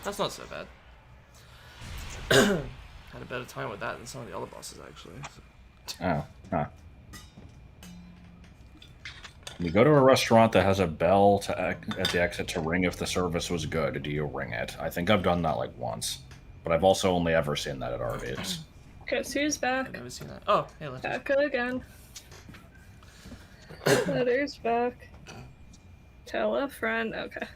That's not so bad. Had a better time with that than some of the other bosses, actually. Oh, huh. You go to a restaurant that has a bell at the exit to ring if the service was good. Do you ring it? I think I've done that like once, but I've also only ever seen that at Arby's. Guess who's back? I've never seen that. Oh, hey, let's Back again. Letter's back. Tell a friend. Okay.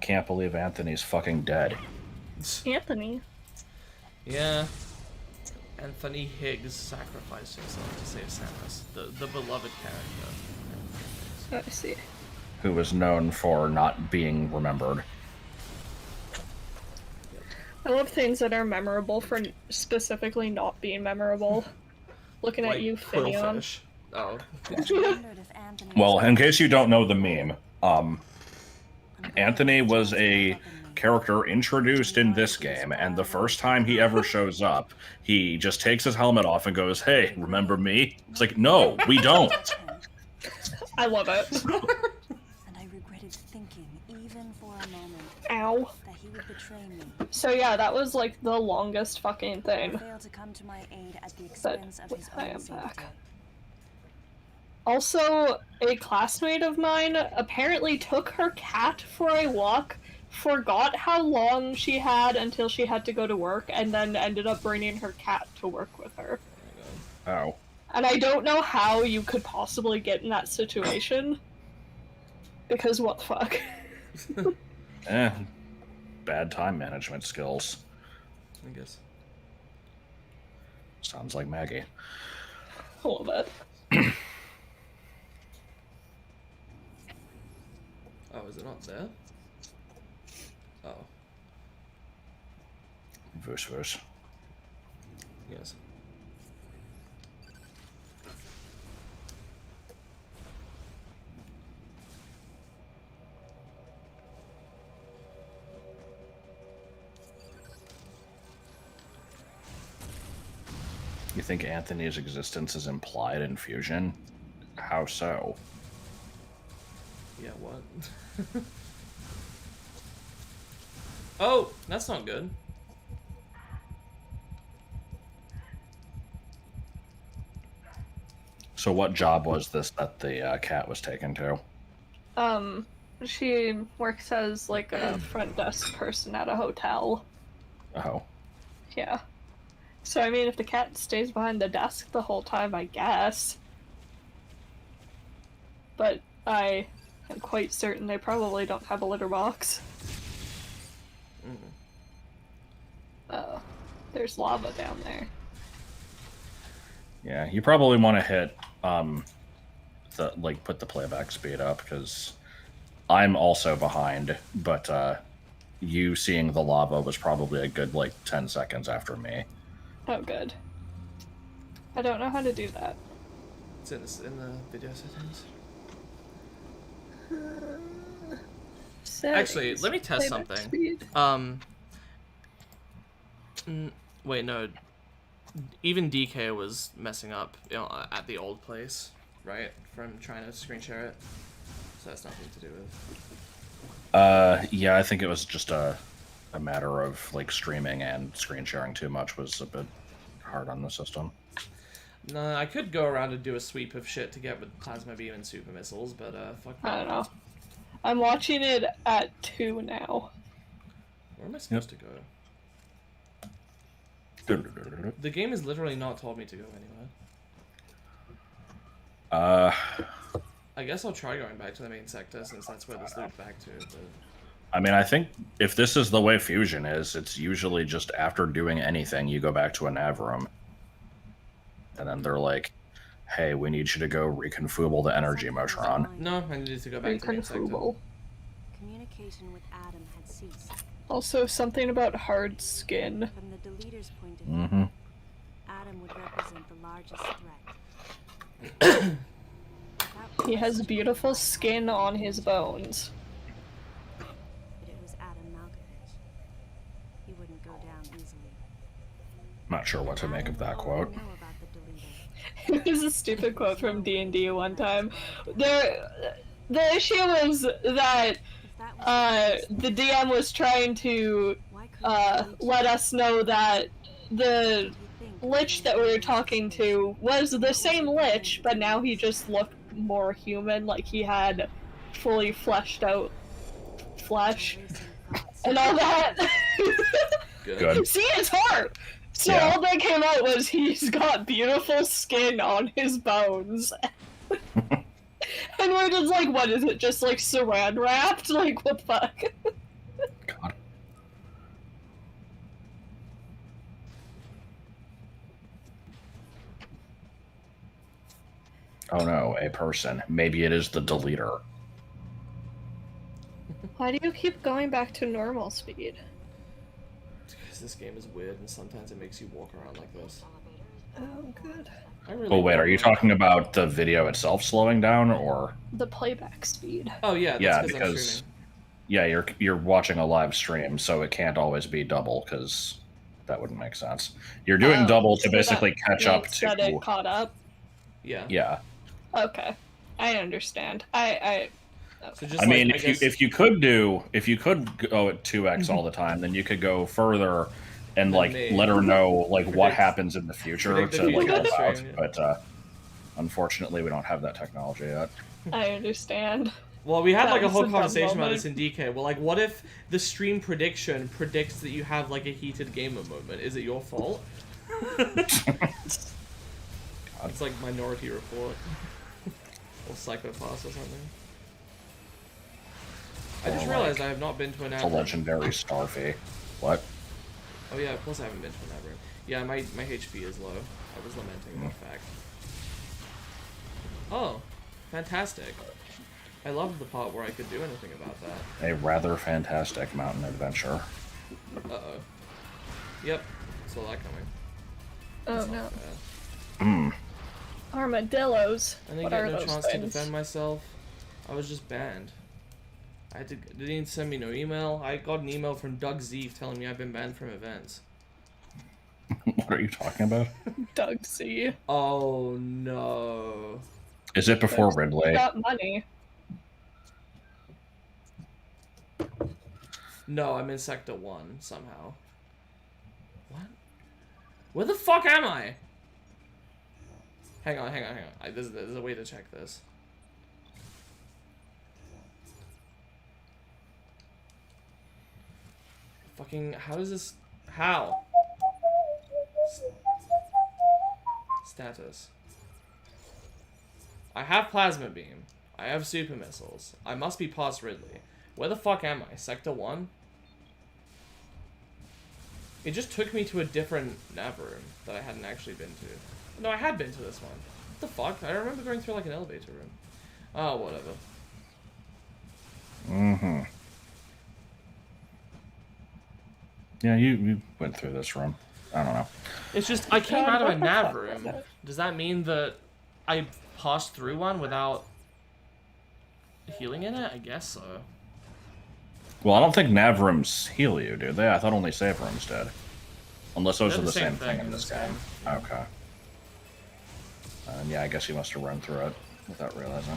can't believe Anthony's fucking dead. Anthony. Yeah. Anthony Higgs sacrificed himself to save Samus, the beloved character. I see. Who was known for not being remembered. I love things that are memorable for specifically not being memorable. Looking Like at you, Finion. Quillfish. Oh. Well, in case you don't know the meme, Anthony was a character introduced in this game, and the first time he ever shows up, he just takes his helmet off and goes, "Hey, remember me?" It's like, no, we don't. I love it. And I regretted thinking, even for a moment, Ow. that he would betray me. So yeah, that was like the longest fucking Or thing. fail to come to my aid at the expense of his I own am safety. back. Also, a classmate of mine apparently took her cat for a walk, forgot how long she had until she had to go to work, and then ended up bringing her cat to work with her. Oh. And I don't know how you could possibly get in that situation. Because what the fuck? Bad time management skills. I guess. Sounds like Maggie. I love it. Oh, is it not there? Oh, Verse, verse. yes. You think Anthony's existence is implied in Fusion? How so? Yeah, what? Oh, that's not good. So what job was this that the cat was taken to? She works as like a front desk person at a hotel. Oh. Yeah. So I mean, if the cat stays behind the desk the whole time, I guess. But I am quite certain they probably don't have a litter box. Oh, there's lava down there. Yeah, you probably want to hit, put the playback speed up, because I'm also behind, but, you seeing the lava was probably a good, 10 seconds after me. Oh, good. I don't know how to do that. It's in the video settings. Actually, let me test Playback something. speed. Wait, no. Even DK was messing up, at the old place, right? From trying to screen share it. So that's nothing to do with. Yeah, I think it was just a matter of, streaming and screen sharing too much was a bit hard on the system. No, I could go around and do a sweep of shit to get with plasma beam and super missiles, but fuck. I don't know. I'm watching it at 2 now. Where am I supposed to go? The game has literally not told me to go anywhere. I guess I'll try going back to the main sector since that's where this looped back to. But... I mean, I think if this is the way Fusion is, it's usually just after doing anything, you go back to a nav room. And then they're like, hey, we need you to go reconfooble the energy Motron. No, I needed to go back to the main sector. Reconfooble. Communication with Adam had ceased. Also, something about hard skin. From the deleter's point of view, Mm-hmm. Adam would represent the largest threat. He has beautiful skin on his bones. But it was Adam Malkovich. He wouldn't go down easily. Not sure what to make of that quote. Know about the deleter. It was a stupid quote from D&D one time. The issue was that If that was the DM was trying to why couldn't he let us know that the you think Lich that we were talking to was the same Lich, but now he just looked more human, like he had fully fleshed out flesh racing thoughts? and all that. Good. See, it's hard! So Yeah. all that came out was he's got beautiful skin on his bones. And we're just like, what is it, just like saran wrapped? Like, what the fuck? Oh no, a person. Maybe it is the deleter. Why do you keep going back to normal speed? Because this game is weird, and sometimes it makes you walk around like this. Oh, good. I really Oh wait, are want you one. talking about the video itself slowing down, or? The playback speed. Oh yeah, that's Yeah, I'm because streaming. yeah, you're watching a live stream, so it can't always be double because that wouldn't make sense. You're doing double to So basically that catch up makes to. that it caught up. Yeah. Yeah, Okay, I understand. Okay. So just I mean, like, if you could go at 2x all the time, then you could go further and Than like me. let her know like what Predict- happens in the future predict the to like future help out. stream, yeah. But unfortunately, we don't have that technology yet. I understand. Well, we had That like a was whole a dumb conversation about moment. this in DK. Well, like, what if the stream prediction predicts that you have like a heated gamer moment? Is it your fault? It's like Minority Report or Psychopaths or something. I just Or, realized like, I have not been to an It's ad a room. legendary Starfy. What? Oh yeah, plus I haven't been to an ad room. Yeah, my HP is low. I was lamenting that fact. Oh, fantastic. I loved the part where I could do anything about that. A rather fantastic mountain adventure. Uh-oh. Yep, saw that coming. Oh That's no. not bad. Hmm. Armadillos. I didn't What get are no those chance to things? defend myself. I was just banned. They didn't send me no email. I got an email from Doug Zeef telling me I've been banned from events. What are you talking about? Doug C. Oh no. Is it before Ridley? Got money. No, I'm in Sector 1 somehow. What? Where the fuck am I? Hang on. There's a way to check this. Fucking, how does this... How? Status. I have Plasma Beam. I have Super Missiles. I must be past Ridley. Where the fuck am I? Sector 1? It just took me to a different nav room that I hadn't actually been to. No, I had been to this one. What the fuck? I remember going through like an elevator room. Oh, whatever. Mm-hmm. Yeah, you went through this room. I don't know. It's just, I came God, out of a what the nav fuck was room. that? Does that mean that I passed through one without healing in it? I guess so. Well, I don't think nav rooms heal you, do they? I thought only save rooms did. Unless those They're are the same thing in this game. game. Okay. And yeah, I guess you must have run through it without realizing.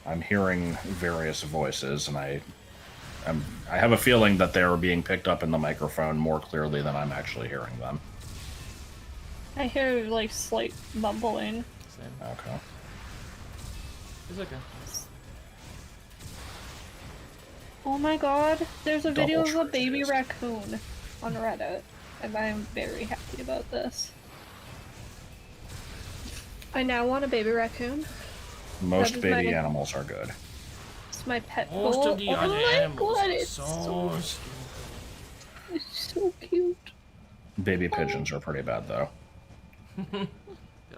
I'm hearing various voices, and I have a feeling that they are being picked up in the microphone more clearly than I'm actually hearing them. I hear like slight mumbling. Same. Okay. It's okay. Oh my god, there's a video of Double a baby trees. raccoon on Reddit, and I'm very happy about this. I now want a baby raccoon. Most That is baby my- animals are good. It's my pet Most goal. of the Oh other my animals god, are it's so it's so cute. Baby pigeons are pretty bad, though. Yeah,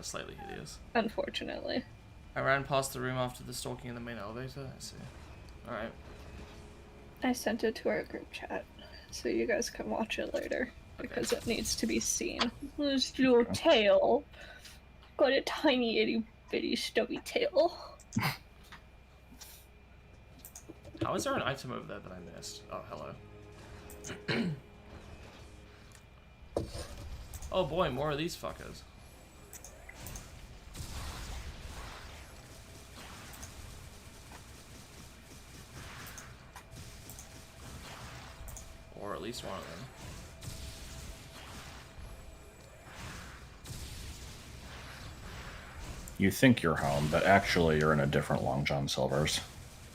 slightly hideous. Unfortunately. I ran past the room after the stalking in the main elevator. I see. Alright. I sent it to our group chat, so you guys can watch it later, because it needs to be seen. This little tail. Got a tiny itty bitty stubby tail. How is there an item over there that I missed? Oh, hello. Oh boy, more of these fuckers. Or at least one of them. You think you're home, but actually you're in a different Long John Silver's.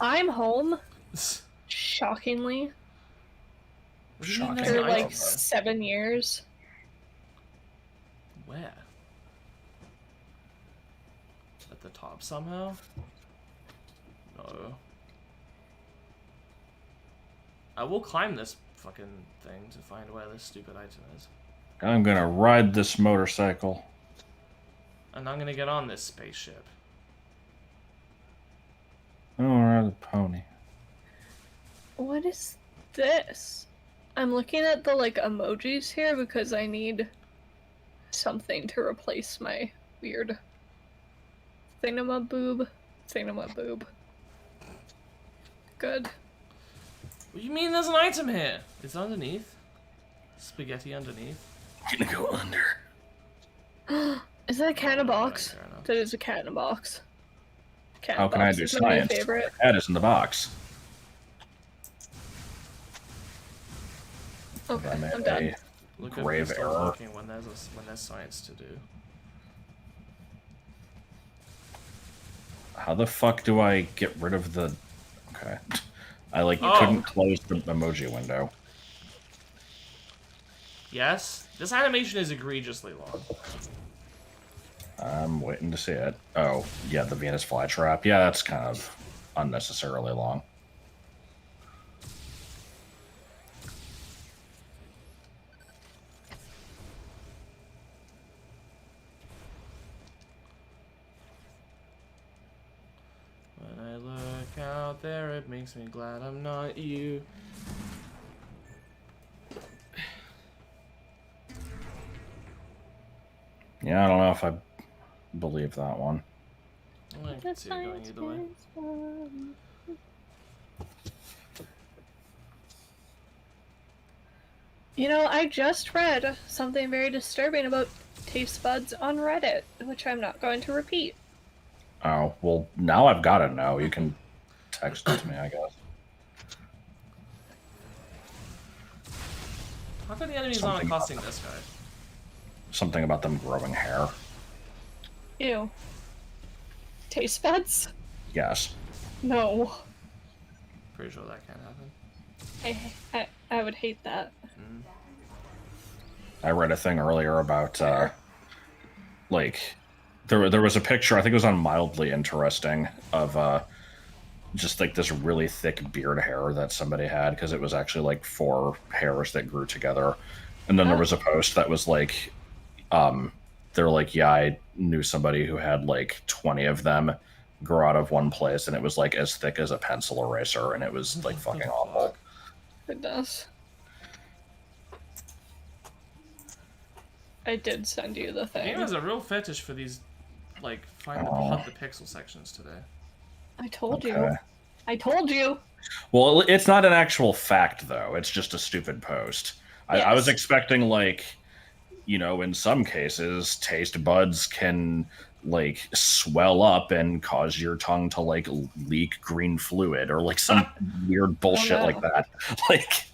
I'm home, shockingly, What do you mean there's Shocking. an for item like there? 7 years. Where? At the top somehow? No. I will climb this fucking thing to find where this stupid item is. I'm gonna ride this motorcycle. And I'm gonna get on this spaceship. I don't ride the pony. What is this? I'm looking at the like emojis here because I need something to replace my weird thingamaboob. Good. What do you mean there's an item here? It's underneath. Spaghetti underneath. I'm gonna go under. Is that a cat in a box? Fair enough. That is a cat in a box. Cat in How a can I box do is my new science? favorite. That is in the box. Okay, I made I'm done. Look Grave at me error. talking when there's science to do. How the fuck do I get rid of the... Okay. I, like, Oh. couldn't close the emoji window. Yes? This animation is egregiously long. I'm waiting to see it. Oh, yeah, the Venus flytrap. Yeah, that's kind of unnecessarily long. When I look out there, it makes me glad I'm not you. Yeah, I don't know if I believe that one. I can see it going either way. You know, I just read something very disturbing about taste buds on Reddit, which I'm not going to repeat. Oh, well, now I've got to know. You can text it to me, I guess. How come the enemies aren't Something accosting this guy? Something about them growing hair. Ew. Taste buds? Yes. No. Pretty sure that can't happen. I would hate that. I read a thing earlier about, like, there was a picture, I think it was on Mildly Interesting, of just, like, this really thick beard hair that somebody had, because it was actually, like, 4 hairs that grew together. And then there was a post that was, like, they're like, yeah, I knew somebody who had, like, 20 of them grow out of one place, and it was, like, as thick as a pencil eraser, and it was, like, fucking awful. It does. I did send you the The thing. game has a real fetish for these, like, hunt the pixel sections today. I told Okay. you. I told you. Well, it's not an actual fact, though. It's just a stupid post. I was Yes. expecting, like, you know, in some cases, taste buds can, like, swell up and cause your tongue to, like, leak green fluid or, like, some weird bullshit no. like that. Like,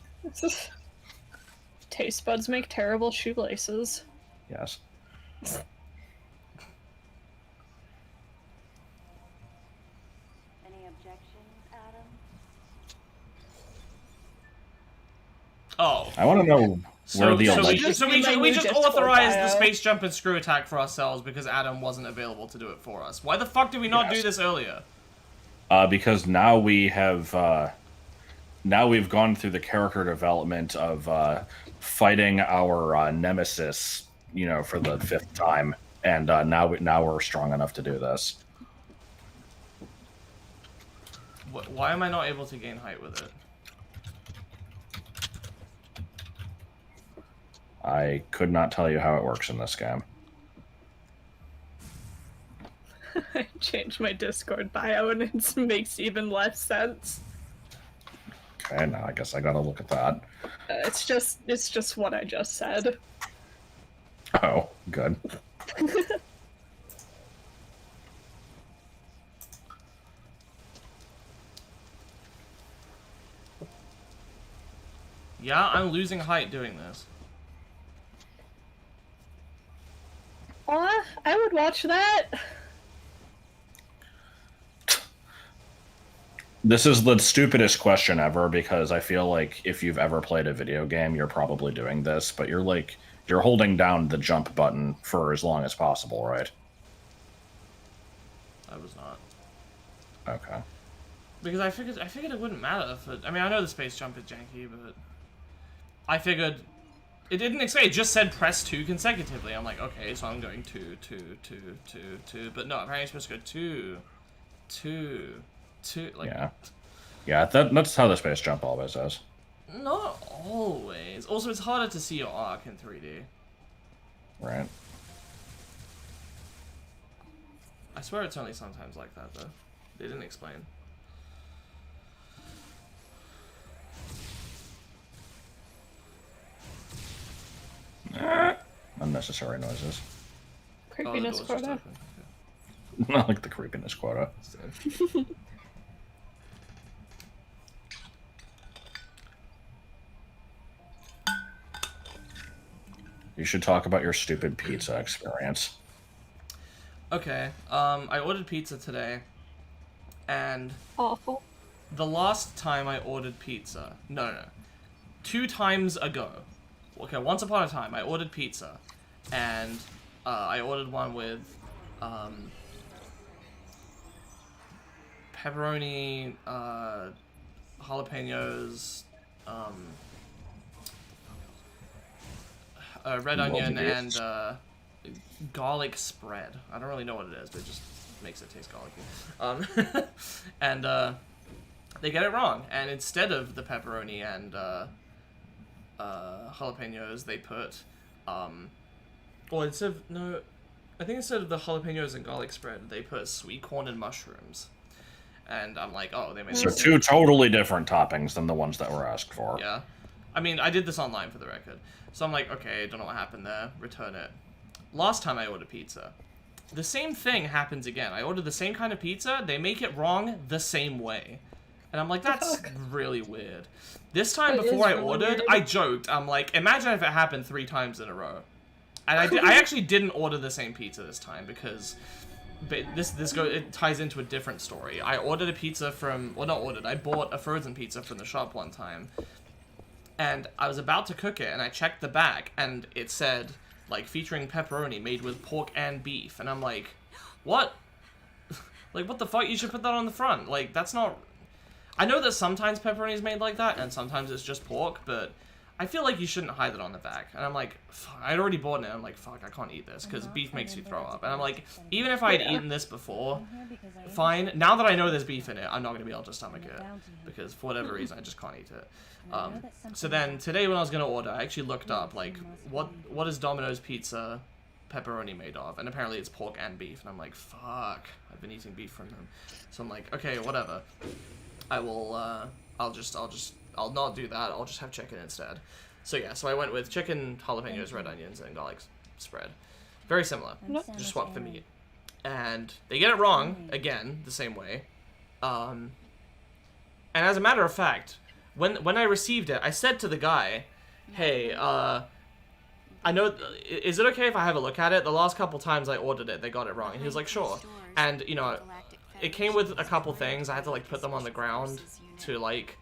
Taste buds make terrible shoelaces. yes. Any objections, Adam? Oh. I want to know where So, the so, we alleged... just, so we, My we new just Discord authorized the bio. space jump and screw attack for ourselves because Adam wasn't available to do it for us. Why the fuck did we not do Yes. this earlier? Because now we have... now we've gone through the character development of fighting our nemesis, you know, for the 5th time, and now we're strong enough to do this. Why am I not able to gain height with it? I could not tell you how it works in this game. I changed my Discord bio and it makes even less sense. Okay, now I guess I gotta look at that. It's just what I just said. Oh, good. Yeah, I'm losing height doing this. I would watch that. This is the stupidest question ever, because I feel like if you've ever played a video game, you're probably doing this, but you're holding down the jump button for as long as possible, right? I was not. Okay. Because I figured it wouldn't matter if it, I mean, I know the space jump is janky, but I figured it didn't say, it just said press 2 consecutively. I'm like, okay, so I'm going 2, 2, 2, 2, 2. But no, apparently I'm supposed to go 2, 2, 2. Like, yeah, that's how the space jump always is. not always. Also, it's harder to see your arc in 3D. Right. I swear it's only sometimes like that, though. They didn't explain. Unnecessary noises. Creepiness the door's just quota. open. Not like the creepiness quota. You should talk about your stupid pizza experience. Okay, I ordered pizza today, and Awful. the last time I ordered pizza, no, 2 times ago, okay, once upon a time, I ordered pizza, and I ordered one with pepperoni, jalapenos, red onion, and garlic spread. I don't really know what it is, but it just makes it taste garlicky. And they get it wrong, and instead of the pepperoni and jalapenos, they put or instead of, no, I think instead of the jalapenos and garlic spread, they put sweet corn and mushrooms. And I'm like, oh, they made So 2 totally different toppings than the ones that were asked for. Yeah. I mean, I did this online for the record. So I'm like, okay, don't know what happened there. Return it. Last time I ordered pizza, the same thing happens again. I ordered the same kind of pizza. They make it wrong the same way. And I'm like, that's really weird. This time before I ordered, I joked. I'm like, imagine if it happened 3 times in a row. And I actually didn't order the same pizza this time because it ties into a different story. I ordered a pizza from, well, not ordered, I bought a frozen pizza from the shop one time. And I was about to cook it, and I checked the back, and it said, like, featuring pepperoni made with pork and beef. And I'm like, what? Like, what the fuck? You should put that on the front. Like, that's not... I know that sometimes pepperoni is made like that, and sometimes it's just pork, but I feel like you shouldn't hide it on the back. And I'm like, fuck, I'd already bought it, and I'm like, fuck, I can't eat this, because beef makes you throw up. And I'm like, even if I'd eaten this before, fine. Now that I know there's beef in it, I'm not going to be able to stomach it, because for whatever reason, I just can't eat it. So then, today when I was going to order, I actually looked up, like, what is Domino's Pizza pepperoni made of? And apparently it's pork and beef, and I'm like, fuck, I've been eating beef from them. So I'm like, okay, whatever. I will, I'll not do that, I'll just have chicken instead. So yeah, so I went with chicken, jalapenos, red onions, and garlic spread. Very similar, just swap the meat. And they get it wrong, again, the same way. And as a matter of fact, when I received it, I said to the guy, hey, I know, is it okay if I have a look at it? The last couple times I ordered it, they got it wrong. And he was like, sure. And, you know, it came with a couple things. I had to, like, put them on the ground to, like,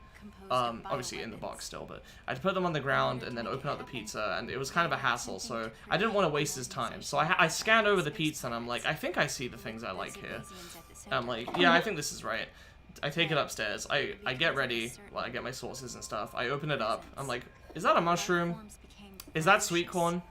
obviously in the box still, but I had to put them on the ground and then open up the pizza, and it was kind of a hassle, so I didn't want to waste his time. So I scanned over the pizza, and I'm like, I think I see the things I like here. And I'm like, yeah, I think this is right. I take it upstairs. I get ready. Well, I get my sauces and stuff. I open it up. I'm like, is that a mushroom? Is that sweet corn?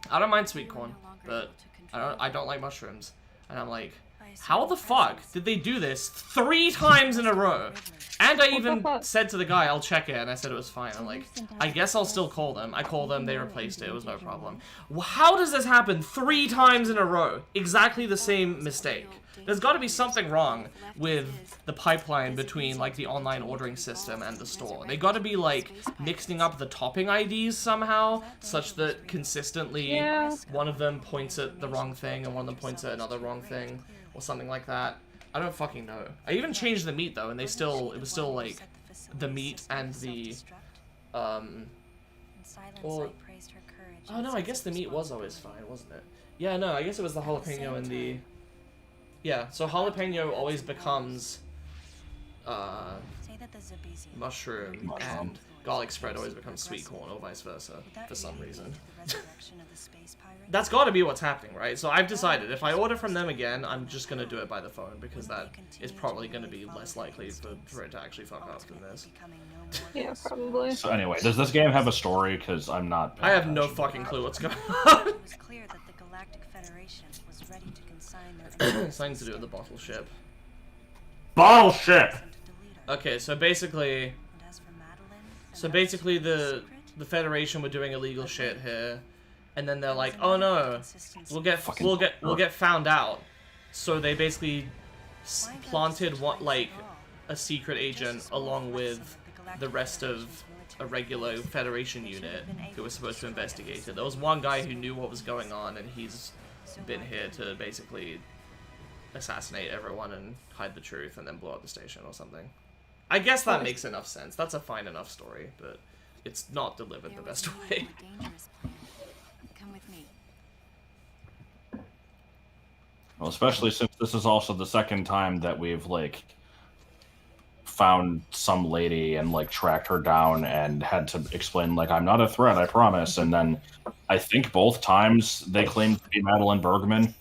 I don't mind sweet corn, but I don't like mushrooms. And I'm like, how the fuck did they do this 3 times in a row? And I even said to the guy, I'll check it, and I said it was fine. I'm like, I guess I'll still call them. I called them, they replaced it, it was no problem. How does this happen 3 times in a row? Exactly the same mistake. There's got to be something wrong with the pipeline between, like, the online ordering system and the store. They got to be, like, mixing up the topping IDs somehow, such that consistently one of them points at the wrong thing and one of them points at another wrong thing, or something like that. I don't fucking know. I even changed the meat, though, and it was still, like, the meat and the, or, oh no, I guess the meat was always fine, wasn't it? Yeah, no, I guess it was the jalapeno and the... Yeah, so jalapeno always becomes mushroom, and garlic spread always becomes sweet corn or vice versa Would that for some really reason. lead to the resurrection of the space pirate? That's got to be what's happening, right? So I've decided if I order from them again, I'm just gonna do it by the phone because that is probably gonna be less likely for it to actually fuck up than this. Becoming no more Yeah, than a probably. So anyway, does this game have a story? Because I'm not. I have no fucking clue what's going on. It was clear that the Galactic Federation was ready to consign their Something to do with the bottle ship. Bottle ship. to delete her. Okay, so basically, And as for Madeline, the Federation were doing illegal shit here, and then they're like, oh no, we'll get found out. So they basically planted a secret agent along with the rest of a regular Federation unit who was supposed to investigate it. There was one guy who knew what was going on, and he's been here to basically assassinate everyone and hide the truth and then blow up the station or something. I guess that makes enough sense. That's a fine enough story, but it's not delivered the best way. Come with me. Well, especially since this is also the second time that we've like found some lady and like tracked her down and had to explain like I'm not a threat, I promise. And then I think both times they claimed to be Madeline Bergman.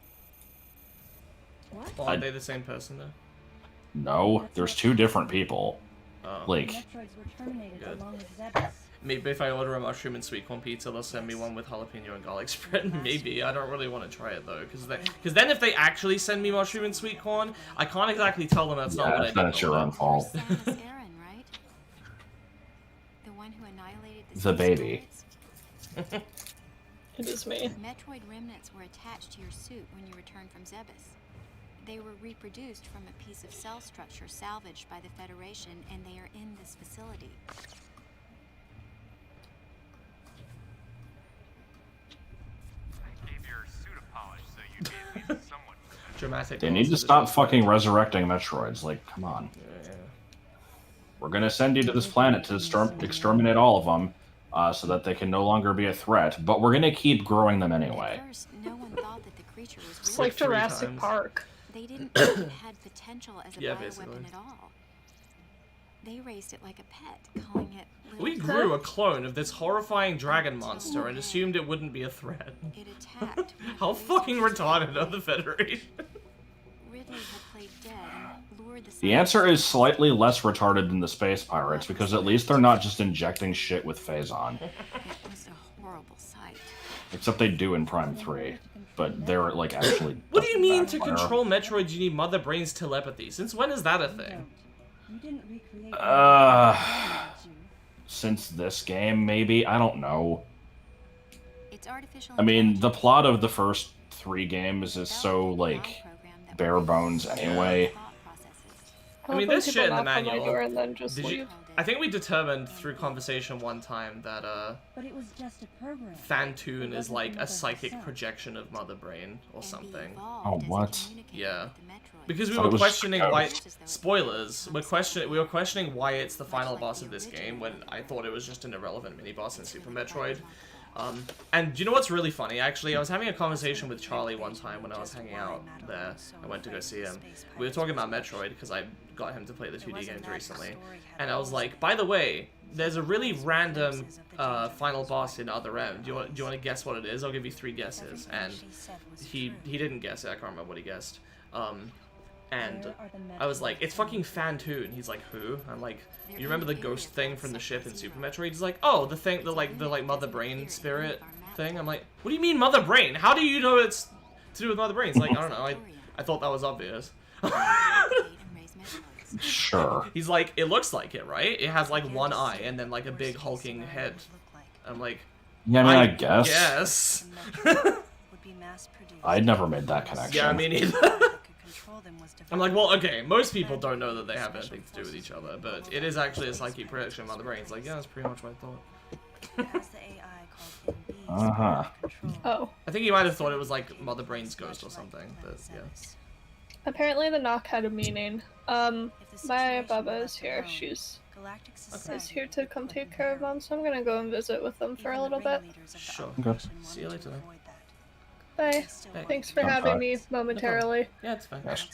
Well, are they the same person though? No, there's two different people. Like, Metroids were terminated Good. along with Zebes. Maybe if I order a mushroom and sweet corn pizza, they'll send me one with jalapeno and garlic spread. Maybe. I don't really want to try it though, because then if they actually send me mushroom and sweet corn, I can't exactly tell them that's not what I did. that's your own fault. Samus Aran, right? The one who annihilated The baby. spirits? It is me. Metroid remnants were attached to your suit when you returned from Zebes. They were reproduced from a piece of cell structure salvaged by the Federation, and they are in this facility. I gave your suit a polish so you'd be at least somewhat professional. Dramatic. They need to stop fucking resurrecting Metroids. Like, come on. Yeah. We're gonna send you to this planet to exterminate all of them, so that they can no longer be a threat. But we're gonna keep growing them anyway. At first, no one thought that the creature was It's real. like Jurassic times. Park. They didn't think it had potential as a Yeah, bioweapon basically. at all. They raised it like a pet, calling it Little We grew a clone of this horrifying dragon monster and assumed it wouldn't be a threat. It attacked. How fucking retarded are the Federation? Ridley had played dead and lured the The answer is slightly less retarded than the Space Pirates, because at least they're not just injecting shit with Phazon. It was a horrible sight. Except they do in Prime 3. But they're, like, actually... What do you mean to that control Metroid you need Mother Brain's telepathy? Since when is that a thing? You didn't recreate Since this game, maybe? I don't know. It's artificial I mean, the intelligence. plot of the first 3 games is so, like, bare bones anyway. I mean, Hopefully this shit in people the knock on my manual. door and then just Did you? leave. I think we determined through conversation one time that But it was just a program. Fantoon It is wasn't like the a mother psychic herself. projection of Mother Brain or something. Oh, what? Yeah. Because we Thought were it was questioning Scout. why. Spoilers. We were questioning why it's the final boss of this game when I thought it was just an irrelevant mini boss in Super Metroid. And do you know what's really funny? Actually, I was having a conversation with Charlie one time when I was hanging out there. I went to go see him. We were talking about Metroid because I got him to play the 2D games recently. And I was like, by the way, there's a really random final boss in Other M. Do you want to guess what it is? I'll give you 3 guesses. And he didn't guess it. I can't remember what he guessed. And I was like, it's fucking Fantoon. He's like, who? I'm like, you remember the ghost thing from the ship in Super Metroid? He's like, oh, the thing, the Mother Brain spirit thing. I'm like, what do you mean Mother Brain? How do you know it's to do with Mother Brain? He's like, I don't know. I thought that was obvious. Sure. He's like, it looks like it, right? It has like one eye and then like a big hulking head. I'm like, Yeah, I mean, I guess. Yes. I'd never made that connection. Yeah, me neither. I'm like, well, okay, most people don't know that they have anything to do with each other, but it is actually a psychic projection of Mother Brain. It's like, yeah, that's pretty much what I thought. Uh-huh. Oh. I think he might have thought it was like Mother Brain's ghost or something, but yeah. Apparently the knock had a meaning. My Baba is here. She's is here to come take care of Mom, so I'm gonna go and visit with them for a little bit. Sure. Okay. See you later. Bye. Hey. Thanks for Okay. having me momentarily. Yeah, it's fine. Yes.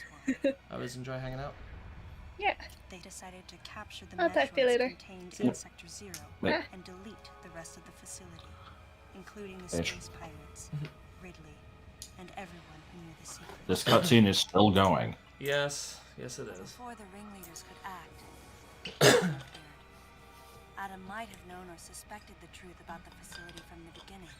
I always enjoy hanging out. Yeah. They decided to capture the I'll talk to you Metroids later. contained Yep. in Sector 0 Yep. and delete the rest of the facility, including the Bitch. space pirates, Ridley, and everyone who knew the secret. This cutscene is still going. Yes, yes it is. Before the ringleaders could act, Adam appeared. Adam might have known or suspected the truth about the facility from the beginning.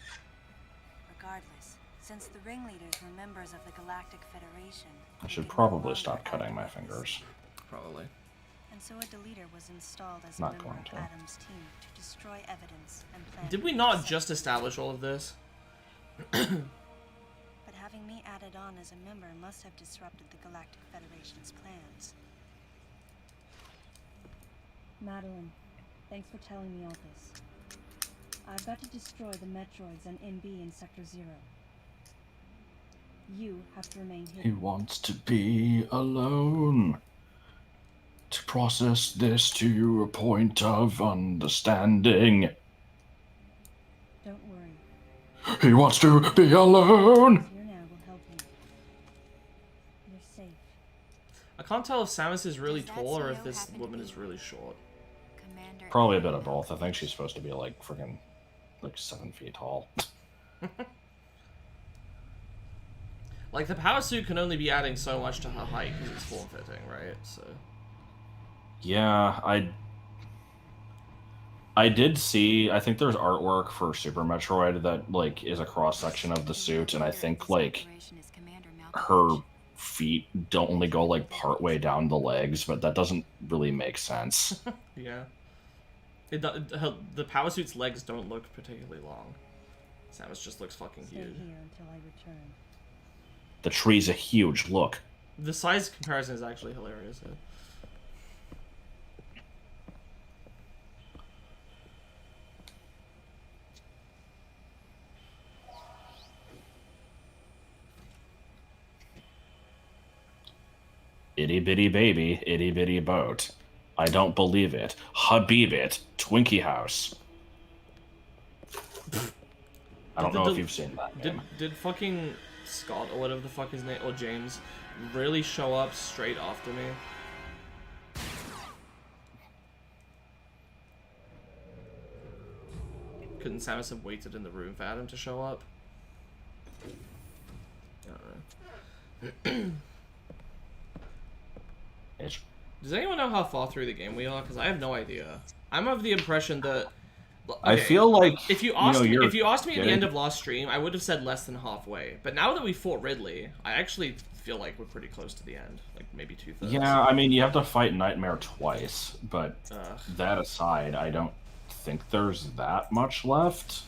Regardless, since the ringleaders were members of the Galactic Federation, I they should could no probably longer stop act cutting my with this. fingers. Probably. And so a deleter was installed as a Not member going of to. Adam's team to destroy evidence and plan. Did we not just establish all of this? But having me added on as a member must have disrupted the Galactic Federation's plans. Madeline, thanks for telling me all this. I've got to destroy the Metroids and MB in Sector 0. You have to remain He here. wants to be alone. To process this to a point of understanding. Don't worry. He wants to be alone. Here now will help you. You're safe. I can't tell if Samus is really Does that tall or if CO this happen to woman be- is really short. Commander Probably a bit of both. I think she's supposed to be like freaking like 7 feet tall. Like, the power suit can only be adding so much to her height because it's form-fitting, right? So, Yeah, I did see. I think there's artwork for Super Metroid that like is a cross section of the suit, and I think like her feet don't only go like part way down the legs, but that doesn't really make sense. yeah. The power suit's legs don't look particularly long. Samus just looks fucking Stay huge. here until I return. The tree's a huge look. The size comparison is actually hilarious. Yeah. Itty bitty baby, itty bitty boat. I don't believe it. Habib it. Twinkie House. I don't know if you've seen that game. Did fucking Scott or whatever the fuck his name, or James, really show up straight after me? Couldn't Samus have waited in the room for Adam to show up? I don't know. Bitch. Does anyone know how far through the game we are? Because I have no idea. I'm of the impression that... I okay, feel like if you asked me, you're if you asked me at the getting- end of last stream, I would have said less than halfway. But now that we fought Ridley, I actually feel like we're pretty close to the end, like maybe 2/3. Yeah, I mean, you have to fight Nightmare twice, but Ugh. that aside, I don't think there's that much left.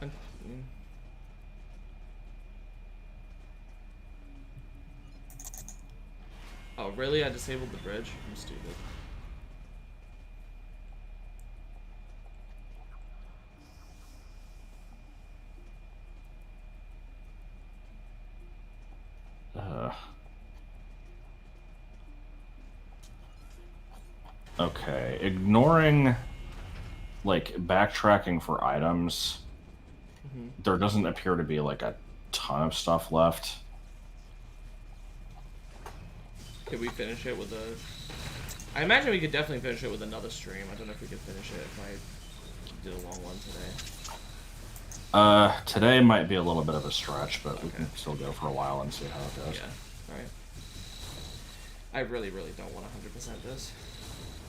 Mm. Oh, really? I disabled the bridge? I'm stupid. Okay, ignoring like backtracking for items, there doesn't appear to be like a ton of stuff left. Could we finish it with a... I imagine we could definitely finish it with another stream. I don't know if we could finish it if I did a long one today. Today might be a little bit of a stretch, but we can still go for a while and see how it goes. Yeah, right. I really, really don't want 100% this.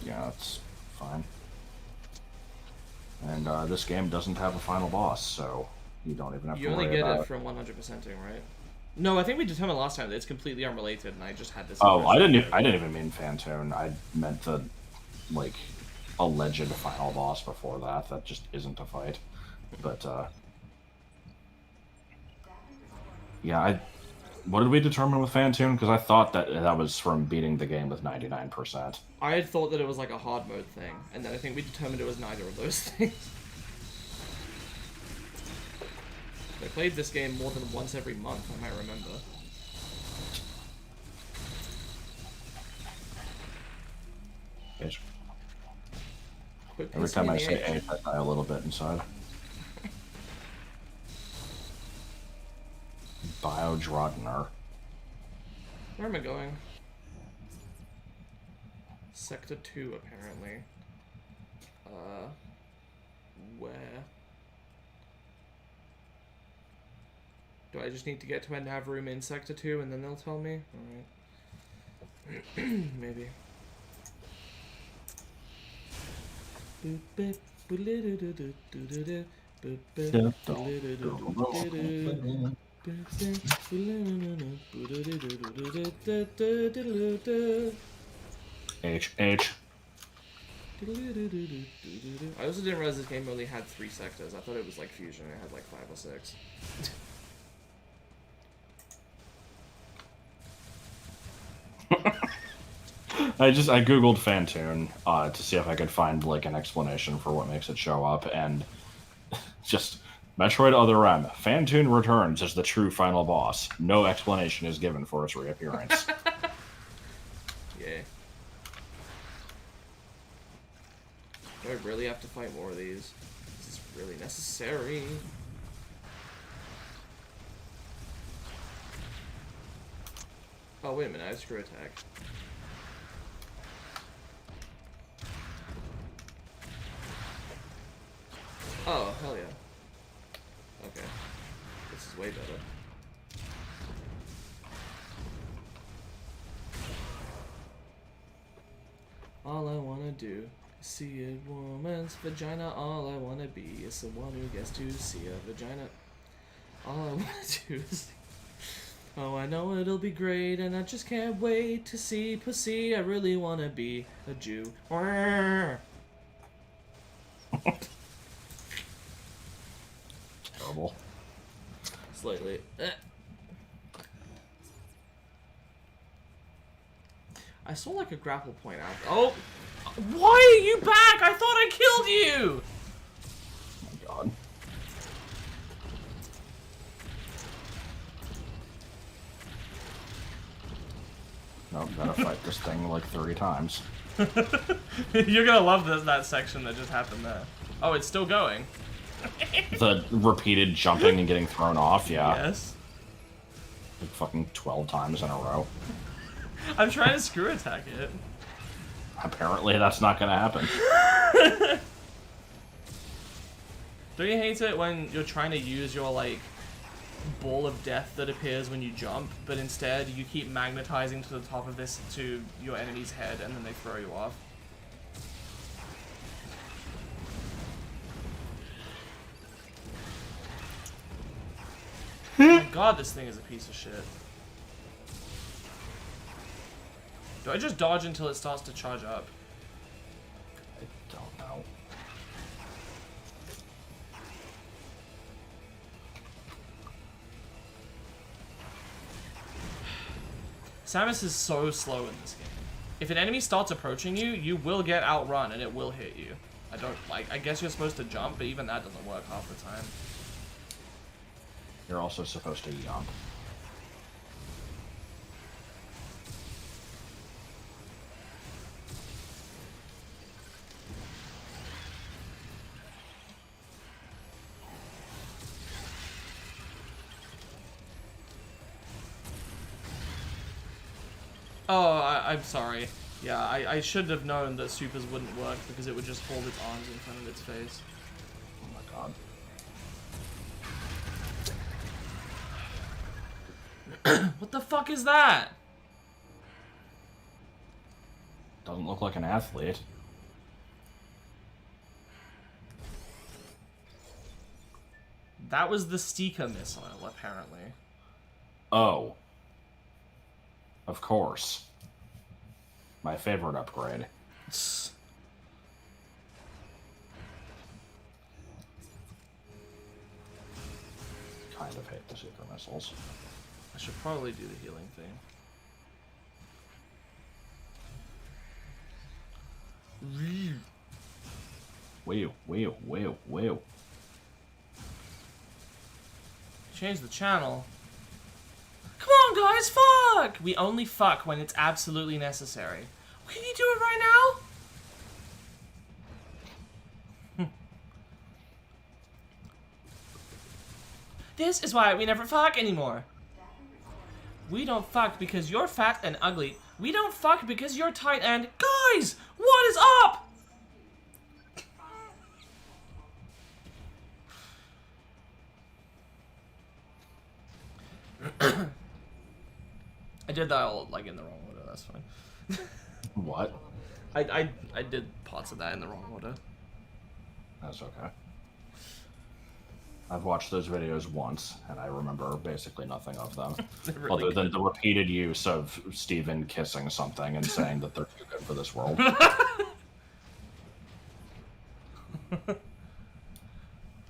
Yeah, that's fine. And this game doesn't have a final boss, so you don't even have You to only worry get about it it. from 100%ing, right? No, I think we determined last time that it's completely unrelated, and I just had this. Oh, I impression. didn't even mean Fantone. I meant the like alleged final boss before that. That just isn't a fight. But yeah, what did we determine with Fantone? Because I thought that was from beating the game with 99%. I had thought that it was like a hard mode thing, and then I think we determined it was neither of those things. I played this game more than once every month, I might remember. Bitch. Quit Every pissing time me I in say the A, H. I die a little bit inside. Biodrodner. Where am I going? Sector 2, apparently. Where? Do I just need to get to a nav room in Sector 2 and then they'll tell me? Alright. Maybe. H. I also didn't realize this game only had 3 sectors. I thought it was like Fusion, it had like 5 or 6. I googled Fantoon to see if I could find like an explanation for what makes it show up, and just Metroid Other M. Fantoon returns as the true final boss. No explanation is given for its reappearance. Yeah. Do I really have to fight more of these? Is this really necessary? Oh, wait a minute, I have screw attack. Oh, hell yeah. Okay. This is way better. All I wanna do is see a woman's vagina. All I wanna be is someone who gets to see a vagina. All I wanna do is... Oh, I know it'll be great, and I just can't wait to see pussy. I really wanna be a Jew. Terrible. Slightly. I saw like a grapple point out. Oh! Why are you back? I thought I killed you! Oh my god. Nope, gotta fight this thing like 30 times. You're gonna love that section that just happened there. Oh, it's still going. The repeated jumping and getting thrown off, yeah. Yes. Like fucking 12 times in a row. I'm trying to screw attack it. Apparently that's not gonna happen. Don't you hate it when you're trying to use your, like, ball of death that appears when you jump, but instead you keep magnetizing to the top of this to your enemy's head and then they throw you off? Oh my god, this thing is a piece of shit. Do I just dodge until it starts to charge up? I don't know. Samus is so slow in this game. If an enemy starts approaching you, you will get outrun and it will hit you. I guess you're supposed to jump, but even that doesn't work half the time. You're also supposed to jump. Oh, I'm sorry. Yeah, I should have known that supers wouldn't work because it would just hold its arms in front of its face. Oh my god. What the fuck is that? Doesn't look like an athlete. That was the Stika missile, apparently. Oh. Of course. My favorite upgrade. Kind of hate the super missiles. I should probably do the healing thing. Wheel. Change the channel. Come on, guys, fuck! We only fuck when it's absolutely necessary. Can you do it right now? This is why we never fuck anymore. We don't fuck because you're fat and ugly. We don't fuck because you're tight and... God Guys, what is up? I did that all like in the wrong order. That's fine. What? I did parts of that in the wrong order. That's okay. I've watched those videos once, and I remember basically nothing of them, Really other than the repeated use of Steven kissing something and saying that they're too good for this world.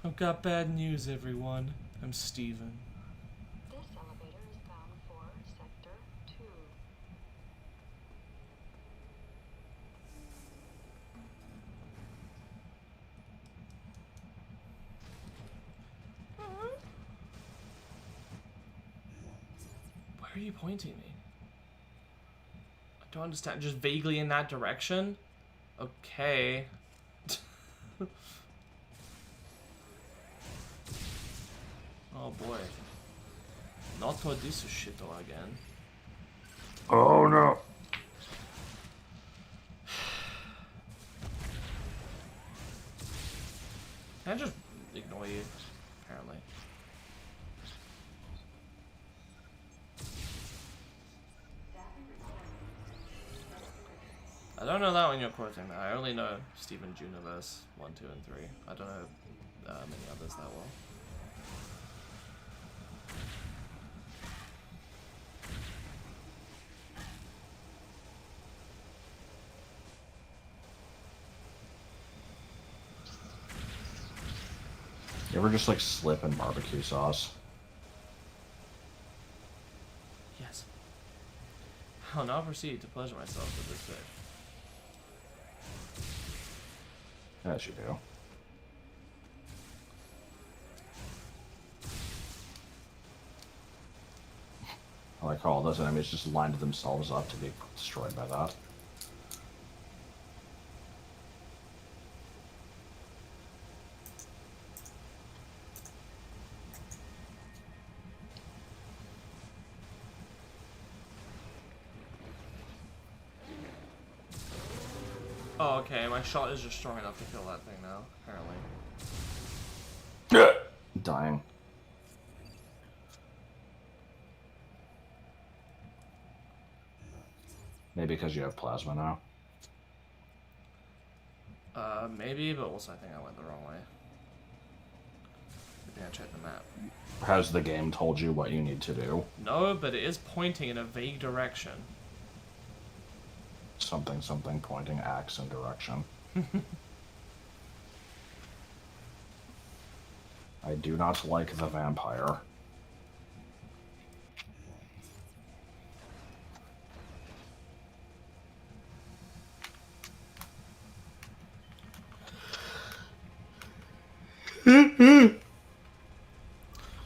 I've got bad news, everyone. I'm Steven. This elevator is bound for Sector 2. Where are you pointing me? I don't understand. Just vaguely in that direction? Okay. Oh boy. Not for this shit again. Oh no. Can I just ignore you? Apparently. I don't know that one you're quoting. I only know Steven Universe 1, 2, and 3. I don't know many others that well. You ever just like slip in barbecue sauce? Yes. I'll now proceed to pleasure myself with this fish. Yes, you do. I like how all those enemies just lined themselves up to be destroyed by that. Oh, okay. My shot is just strong enough to kill that thing now, apparently. Dying. Maybe because you have plasma now. Maybe, but also I think I went the wrong way. Maybe I checked the map. Has the game told you what you need to do? No, but it is pointing in a vague direction. Something, something, pointing axe in direction. I do not like the vampire.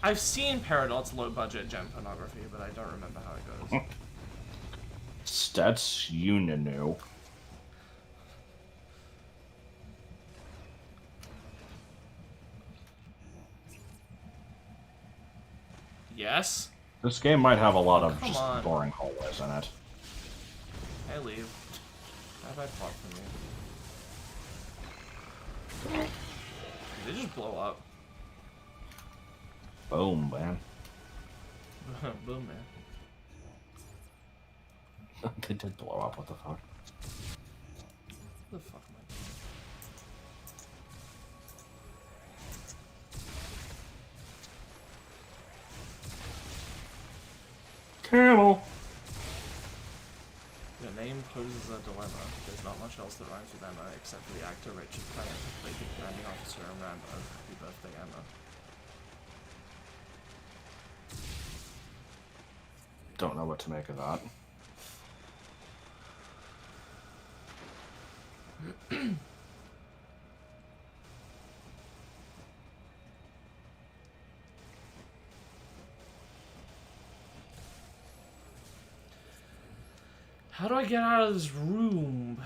I've seen Paradox low-budget gem pornography, but I don't remember how it goes. Stats Uninu. Yes? This game might have a lot of Come just on. boring hallways in it. I leave. How have I fought from you? Did they just blow up? Boom, man. Boom, man. They did blow up, what the fuck? What the fuck am I doing? Camel! Your name poses a dilemma. There's not much else that rhymes with Emma except for the actor Richard Pryor, who played the commanding officer in Rambo. Happy birthday, Emma. Don't know what to make of that. How do I get out of this room?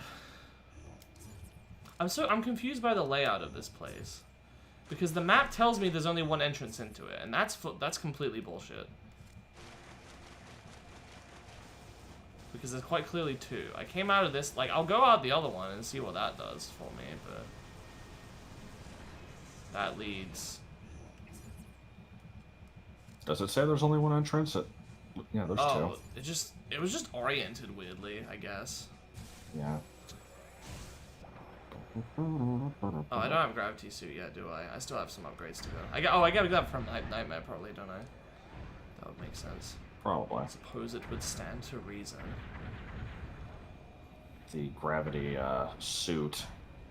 I'm confused by the layout of this place. Because the map tells me there's only one entrance into it, and that's completely bullshit. Because there's quite clearly 2. I came out of this, like, I'll go out the other one and see what that does for me, but... That leads... Does it say there's only one entrance? Yeah, there's 2. It was just oriented weirdly, I guess. Yeah. Oh, I don't have gravity suit yet, do I? I still have some upgrades to go. I gotta do that from Nightmare, probably, don't I? That would make sense. Probably. I suppose it would stand to reason. The gravity suit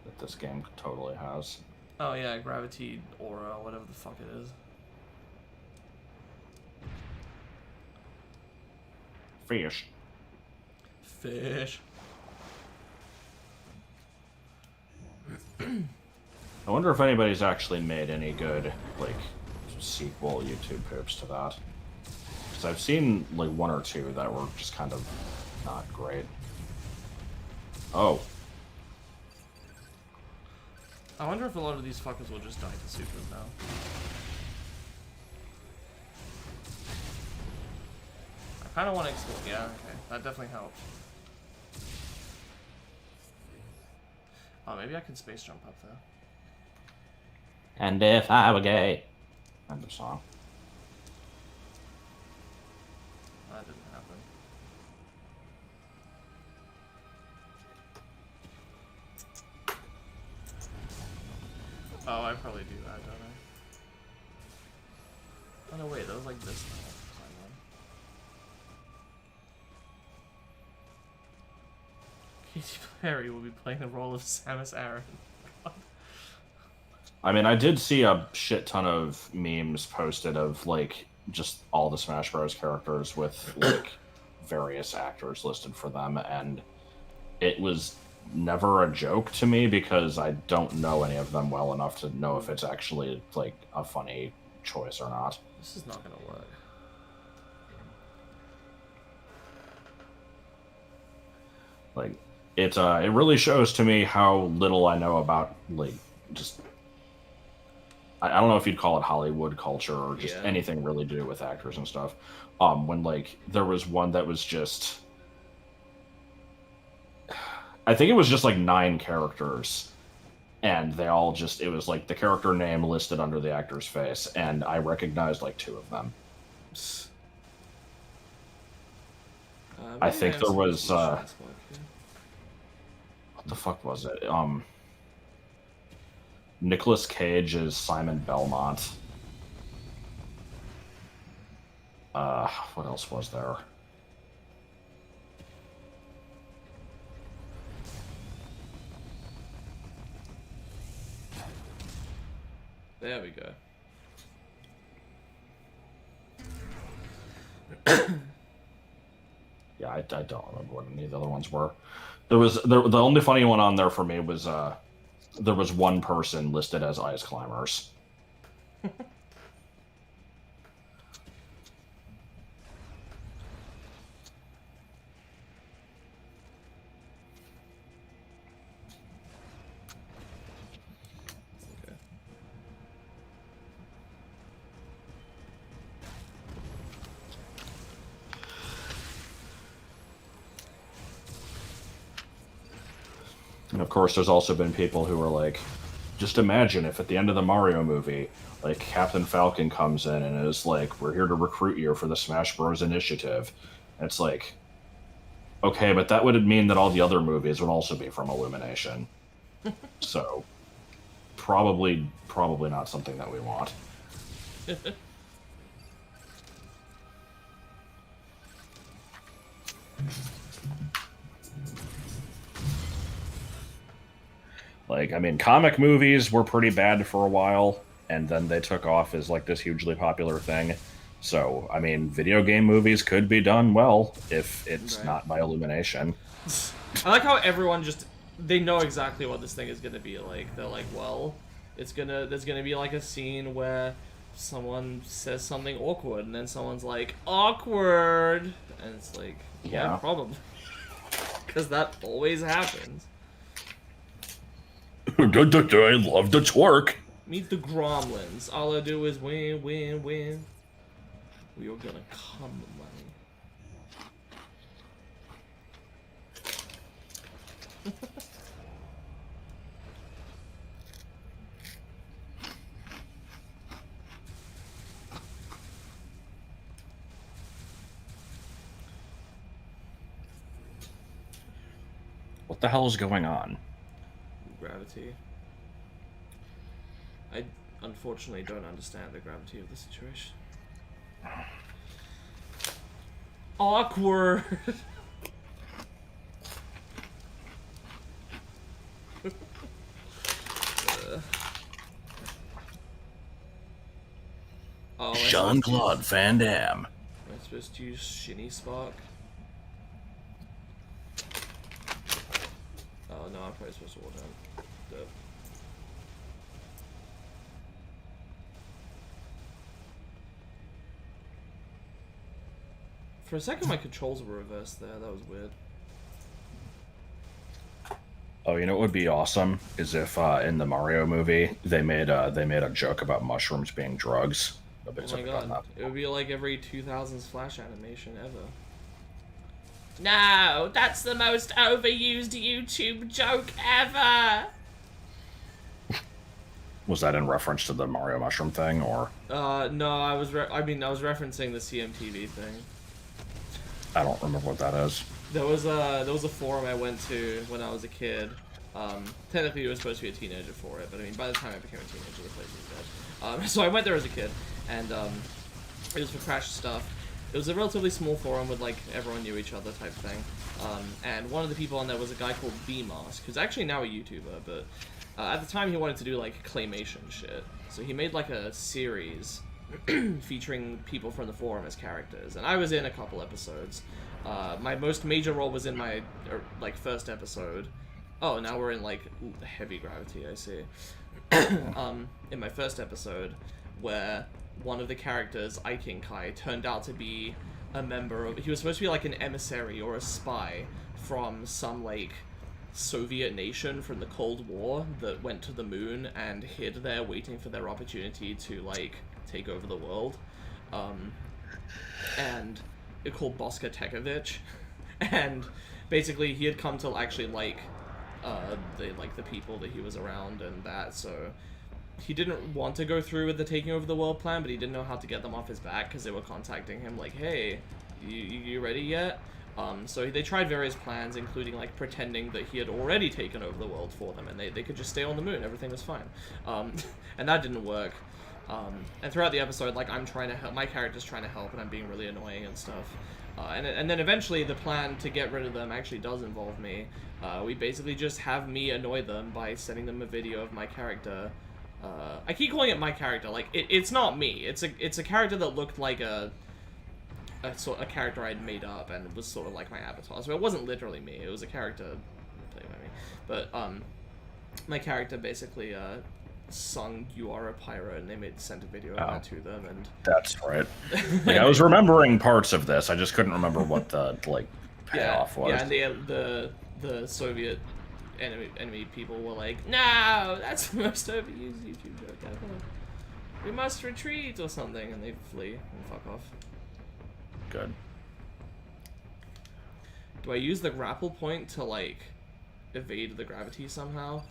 that this game totally has. Oh yeah, gravity aura, whatever the fuck it is. Fish. Fish. I wonder if anybody's actually made any good, like, sequel YouTube poops to that. Because I've seen, like, 1 or 2 that were just kind of not great. Oh. I wonder if a lot of these fuckers will just die to supers now. I kind of want to explore. Yeah, okay. That definitely helps. Oh, maybe I can space jump up there. And if I were gay. End of song. That didn't happen. Oh, I probably do that, don't I? Oh no, wait, that was like this now. Katy Perry will be playing the role of Samus Aran. I mean, I did see a shit ton of memes posted of, like, just all the Smash Bros. Characters with, like, various actors listed for them, and it was never a joke to me because I don't know any of them well enough to know if it's actually, like, a funny choice or not. This is not gonna work. Like, it really shows to me how little I know about, like, just... I don't know if you'd call it Hollywood culture or just anything really to do with actors and stuff. When, like, there was one that was just... I think it was just, like, 9 characters. And they all just... It was, like, the character name listed under the actor's face. And I recognized, like, 2 of them. I think there was... what the fuck was it? Nicolas Cage is Simon Belmont. What else was there? There we go. Yeah, I don't remember what any of the other ones were. The only funny one on there for me was there was one person listed as Ice Climbers. And of course, there's also been people who are like, just imagine if at the end of the Mario movie, like, Captain Falcon comes in and is like, we're here to recruit you for the Smash Bros. Initiative. And it's like, okay, but that would mean that all the other movies would also be from Illumination. So, probably not something that we want. Like, I mean, comic movies were pretty bad for a while, and then they took off as, like, this hugely popular thing. So, I mean, video game movies could be done well if it's not by Illumination. I like how everyone just... They know exactly what this thing is gonna be like. They're like, well, there's gonna be, like, a scene where someone says something awkward, and then someone's like, awkward! And it's like, yeah, probably. Because that always happens. I love the twerk. Meet the Gromlins. All I do is win, win, win. We are gonna come, money. What the hell is going on? Gravity. I unfortunately don't understand the gravity of the situation. Awkward. Oh, Jean-Claude Van Damme. Am I supposed to use Shinny Spark? Oh no, I'm probably supposed to water him. Dope. For a second, my controls were reversed there. That was weird. Oh, you know what would be awesome is if in the Mario movie they made a joke about mushrooms being drugs. Oh my god, it would be like every 2000s Flash animation ever. No, that's the most overused YouTube joke ever! Was that in reference to the Mario mushroom thing, or? No, I was referencing the CMTV thing. I don't remember what that is. There was a forum I went to when I was a kid. Technically, you were supposed to be a teenager for it, but I mean, by the time I became a teenager, the place was dead. So I went there as a kid, and it was for Crash stuff. It was a relatively small forum with like everyone knew each other type thing. And one of the people on there was a guy called B-Mask, who's actually now a YouTuber, but at the time he wanted to do like claymation shit. So he made like a series featuring people from the forum as characters, and I was in a couple episodes. My most major role was in my like first episode. Oh, now we're in like heavy gravity, I see. In my first episode, where one of the characters, Iking Kai, turned out to be a member of... He was supposed to be like an emissary or a spy from some like Soviet nation from the Cold War that went to the moon and hid there waiting for their opportunity to like take over the world. And it called Boska Tekovich. And basically he had come to actually like the people that he was around and that, so he didn't want to go through with the taking over the world plan, but he didn't know how to get them off his back because they were contacting him like, hey, you ready yet? So they tried various plans, including like pretending that he had already taken over the world for them and they could just stay on the moon, everything was fine. And that didn't work. And throughout the episode, like, I'm trying to help, my character's trying to help, and I'm being really annoying and stuff. And then eventually the plan to get rid of them actually does involve me. We basically just have me annoy them by sending them a video of my character. I keep calling it my character, like, it's not me. It's a character that looked like a character I'd made up and was sort of like my avatar. So it wasn't literally me, it was a character played by me. But, my character basically, sung "You Are a Pirate," and they sent a video of that to them, and that's right. Like, I was remembering parts of this, I just couldn't remember what the like payoff was. Yeah, and the Soviet enemy people were like, "No, that's the most overused YouTube joke ever. We must retreat," or something, and they flee and fuck off. Good. Do I use the grapple point to like evade the gravity somehow?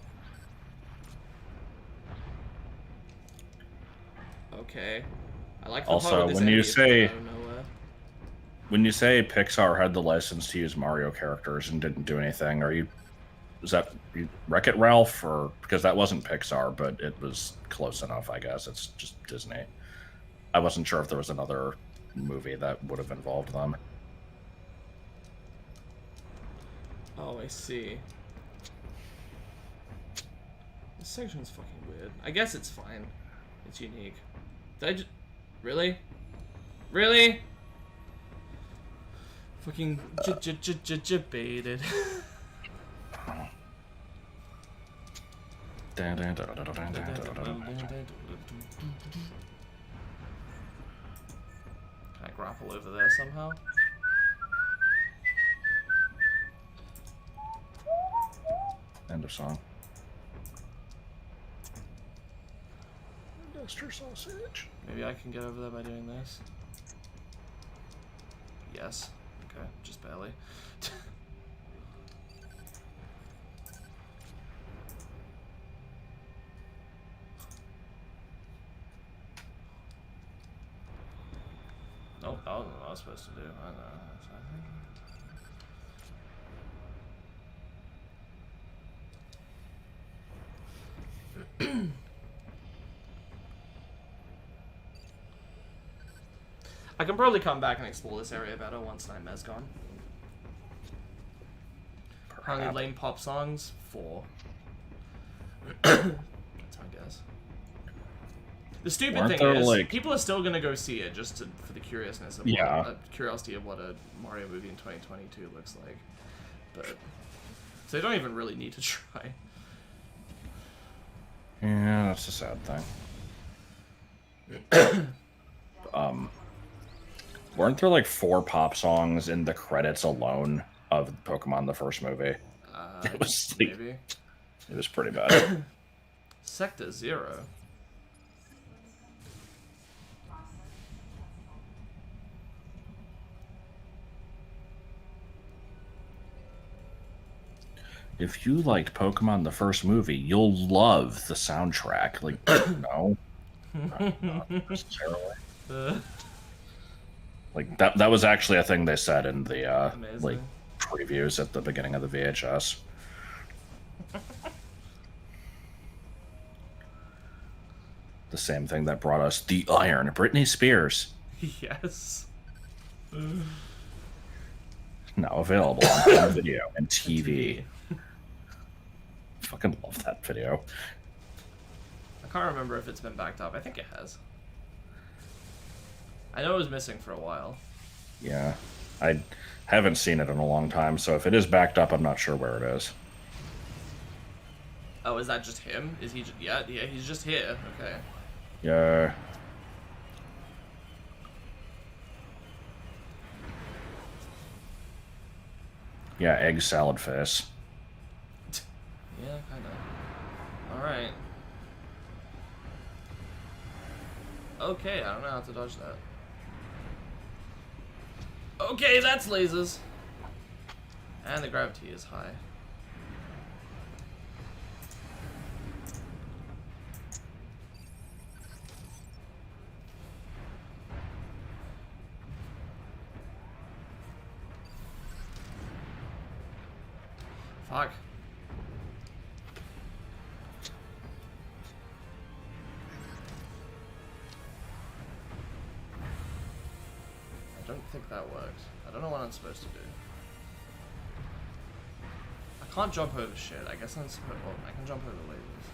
Okay. I like the also, when you say Pixar had the license to use Mario characters and didn't do anything, is that Wreck-It Ralph, or because that wasn't Pixar, but it was close enough, I guess. It's just Disney. I wasn't sure if there was another movie that would have involved them. Oh, I see. This section's fucking weird. I guess it's fine. It's unique. Did I just... Really? Really? Fucking baited. Can I grapple over there somehow? End of song. Industrial sausage. Maybe I can get over there by doing this. Yes. Okay, just barely. Nope, that wasn't what I was supposed to do. I know. I can probably come back and explore this area better once Nightmare's gone. How many lame pop songs? 4. That's my guess. The stupid thing is, like... people are still gonna go see it just for the curiousness of curiosity of what a Mario movie in 2022 looks like. But so they don't even really need to try. Yeah, that's a sad thing. Weren't there like 4 pop songs in the credits alone of Pokemon the first movie? It was like, maybe. It was pretty bad. Sector 0. If you liked Pokemon the first movie, you'll love the soundtrack. Like, no, not necessarily. Like that was actually a thing they said in the like previews at the beginning of the VHS. The same thing that brought us the Iron, Britney Spears. Yes. Now available on home video and TV. Fucking love that video. I can't remember if it's been backed up. I think it has. I know it was missing for a while. Yeah. I haven't seen it in a long time, so if it is backed up, I'm not sure where it is. Oh, is that just him? Is he just... Yeah, he's just here. Okay. Yeah. Yeah, egg salad face. Yeah, kinda. Alright. Okay, I don't know how to dodge that. Okay, that's lasers. And the gravity is high. Fuck. I don't think that worked. I don't know what I'm supposed to do. I can't jump over shit. I guess I'm supposed... Well, I can jump over lasers.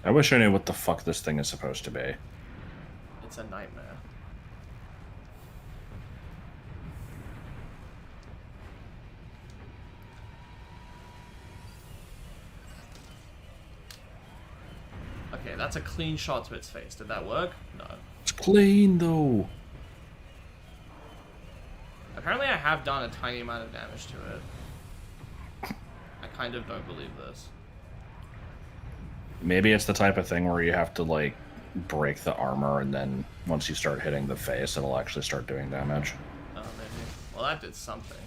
I wish I knew what the fuck this thing is supposed to be. It's a nightmare. Okay, that's a clean shot to its face. Did that work? No. It's clean, though. Apparently I have done a tiny amount of damage to it. I kind of don't believe this. Maybe it's the type of thing where you have to, like, break the armor, and then once you start hitting the face, it'll actually start doing damage. Oh, maybe. Well, that did something.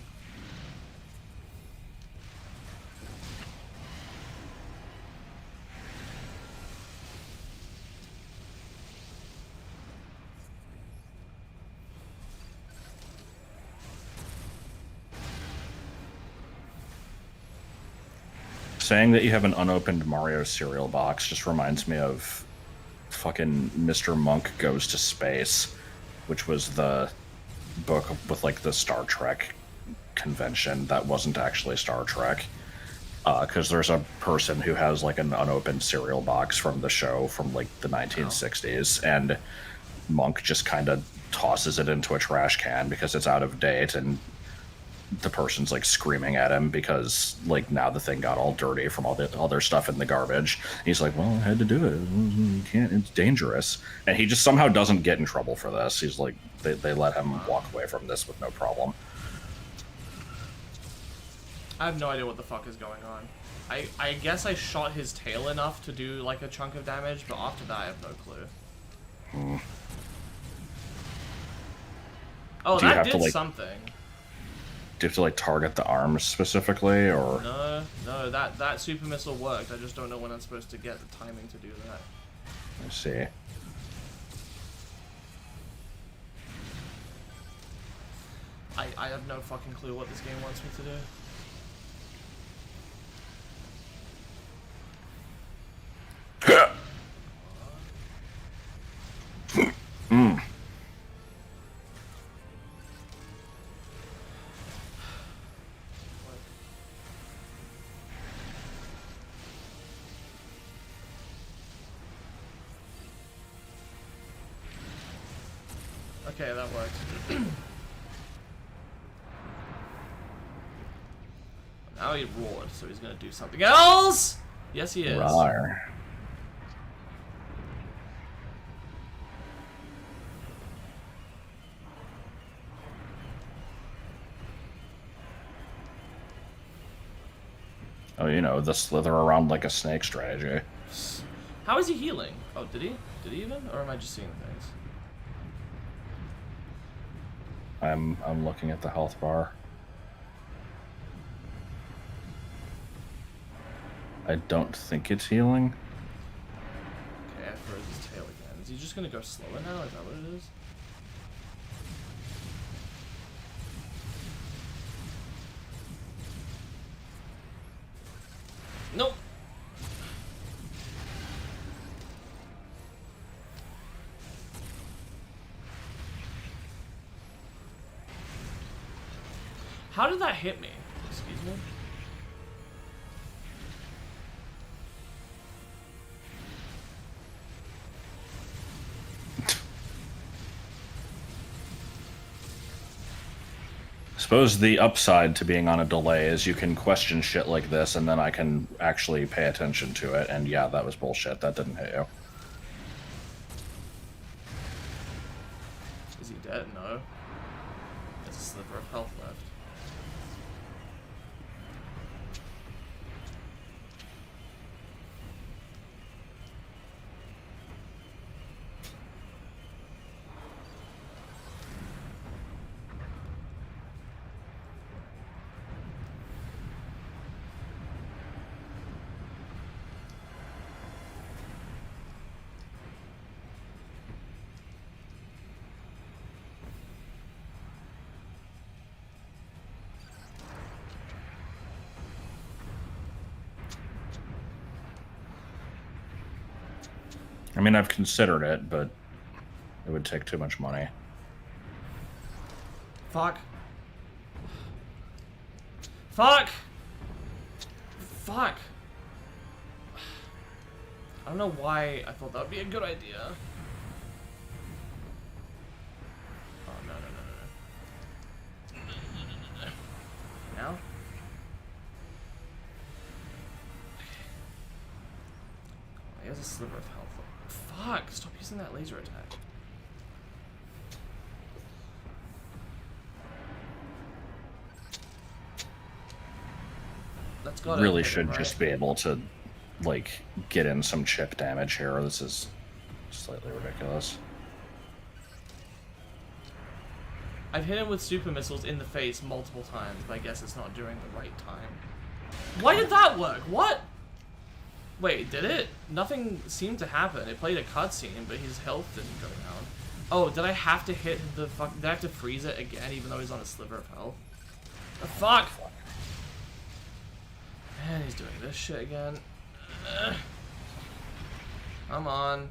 Saying that you have an unopened Mario cereal box just reminds me of fucking Mr. Monk Goes to Space, which was the book with like the Star Trek convention that wasn't actually Star Trek. Because there's a person who has like an unopened cereal box from the show from like the 1960s, and Monk just kind of tosses it into a trash can because it's out of date, and the person's like screaming at him because like now the thing got all dirty from all the other stuff in the garbage. And he's like, well, I had to do it. You can't, it's dangerous. And he just somehow doesn't get in trouble for this. He's like, they let him walk away from this with no problem. I have no idea what the fuck is going on. I guess I shot his tail enough to do like a chunk of damage, but after that I have no clue. Oh, that did something. Do you have to like target the arms specifically, or no, that super missile worked. I just don't know when I'm supposed to get the timing to do that. I see. I have no fucking clue what this game wants me to do. Okay, that worked. Now he roared, so he's gonna do something else! Yes, he is. Rawr. Oh, you know, the slither around like a snake strategy. How is he healing? Oh, did he? Did he even? Or am I just seeing things? I'm looking at the health bar. I don't think it's healing. Okay, I froze his tail again. Is he just gonna go slower now? Is that what it is? Nope. How did that hit me? Excuse me? I suppose the upside to being on a delay is you can question shit like this, and then I can actually pay attention to it. And yeah, that was bullshit. That didn't hit you. Is he dead? No. There's a sliver of health left. I mean, I've considered it, but it would take too much money. Fuck. Fuck! Fuck! I don't know why I thought that would be a good idea. Oh, no. Now? He has a sliver of health. Fuck! Stop using that laser attack. That's gotta Really hit him, should right? just be able to, like, get in some chip damage here. This is slightly ridiculous. I've hit him with super missiles in the face multiple times, but I guess it's not during the right time. Why did that work? What? Wait, did it? Nothing seemed to happen. It played a cutscene, but his health didn't go down. Oh, did I have to hit the fuck? Did I have to freeze it again, even though he's on a sliver of health? The fuck! And he's doing this shit again. Ugh. Come on.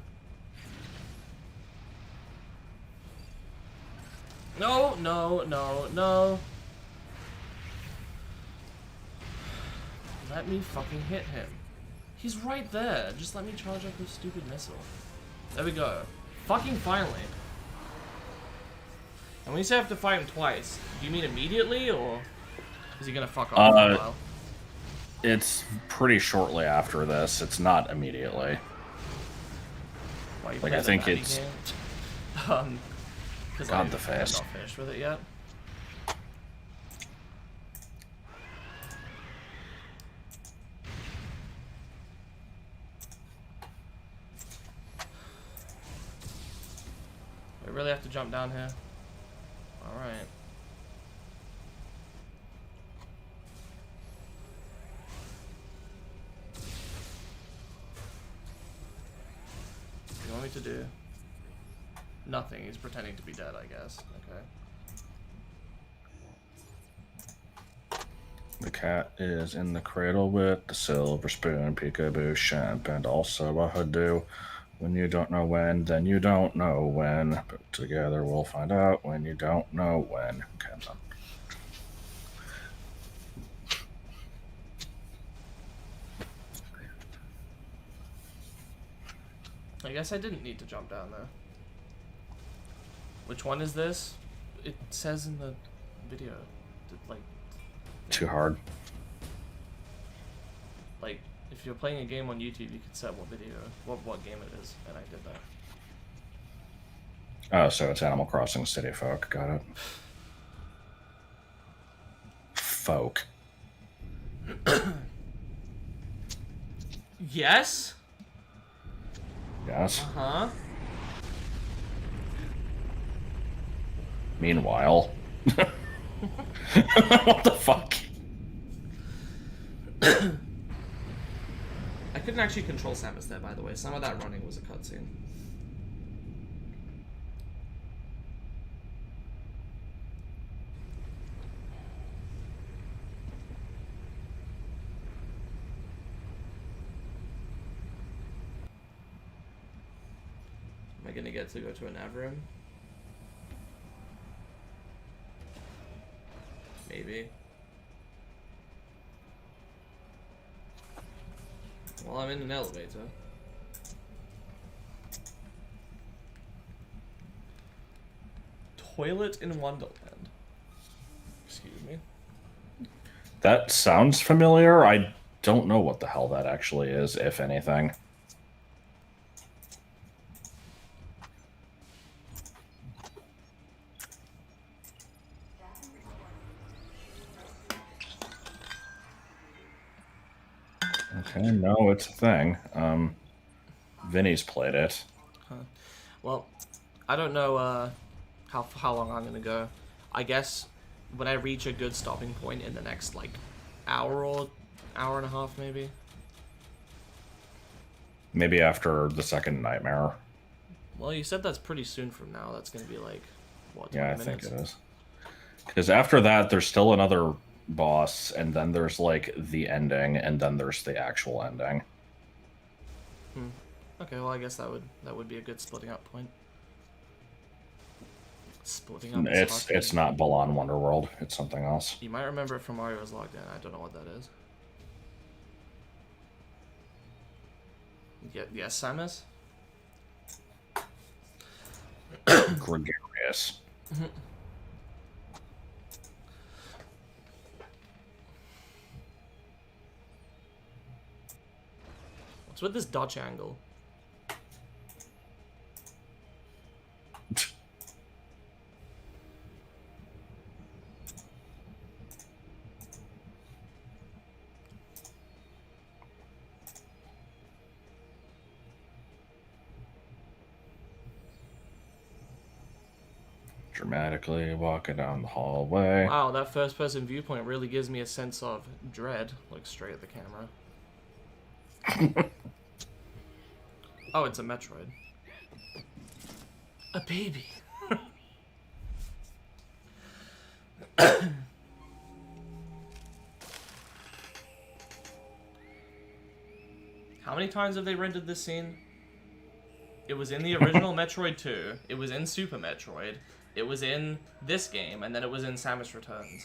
No. Let me fucking hit him. He's right there. Just let me charge up his stupid missile. There we go. Fucking finally. And when you say I have to fight him twice, do you mean immediately, or is he gonna fuck off for a while? It's pretty shortly after this. It's not immediately. Why, you Like, play I the think Maddie it's... game? Because God, I'm the face. not finished with it yet. We really have to jump down here. Alright. What do you want me to do? Nothing. He's pretending to be dead, I guess. Okay. The cat is in the cradle with the silver spoon, peekaboo, champ, and also a hoodoo. When you don't know when, then you don't know when. But together we'll find out when you don't know when. Okay, I'm done. I guess I didn't need to jump down there. Which one is this? It says in the video. Like, Too hard. like if you're playing a game on YouTube, you could set what video, what game it is, and I did that. Oh, so it's Animal Crossing City Folk. Got it. Folk. Yes? Yes. Uh-huh. Meanwhile. What the fuck? I couldn't actually control Samus there, by the way. Some of that running was a cutscene. Am I gonna get to go to a nav room? Maybe. Well, I'm in an elevator. Toilet in Wonderland. Excuse me. That sounds familiar. I don't know what the hell that actually is, if anything. Okay, no, it's a thing. Vinny's played it. Huh. Well, I don't know how long I'm gonna go. I guess when I reach a good stopping point in the next like hour or hour and a half, maybe. Maybe after the second nightmare. Well, you said that's pretty soon from now. That's gonna be like what? 20 Yeah, I minutes? think it is. Because after that, there's still another boss, and then there's like the ending, and then there's the actual ending. Okay, well I guess that would be a good splitting up point. Splitting up. It's not Balan Wonderworld. It's something else. You might remember it from Mario's Logged In. I don't know what that is. Yeah, yes, Samus. Gregarious. What's with this dodge angle? Dramatically walking down the hallway. Wow, that first-person viewpoint really gives me a sense of dread. Look straight at the camera. Oh, it's a Metroid. A baby. How many times have they rendered this scene? It was in the original Metroid 2, it was in Super Metroid, it was in this game, and then it was in Samus Returns.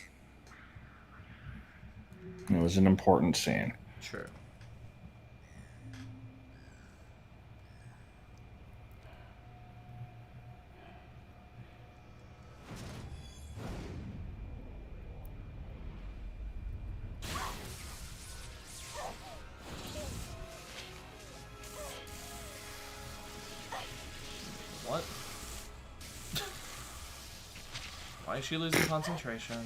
It was an important scene. True. What? Why is she losing concentration?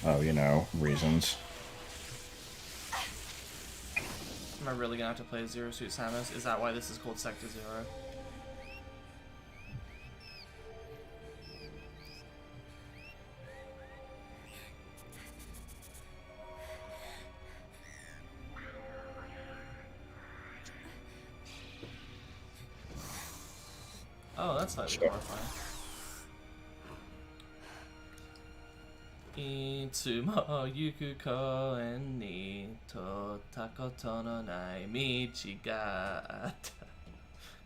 Oh, you know, reasons. Am I really gonna have to play Zero Suit Samus? Is that why this is called Sector Zero? Oh, that's slightly horrifying. Itsumo yuku koen ni to takoto no nai michi ga atta.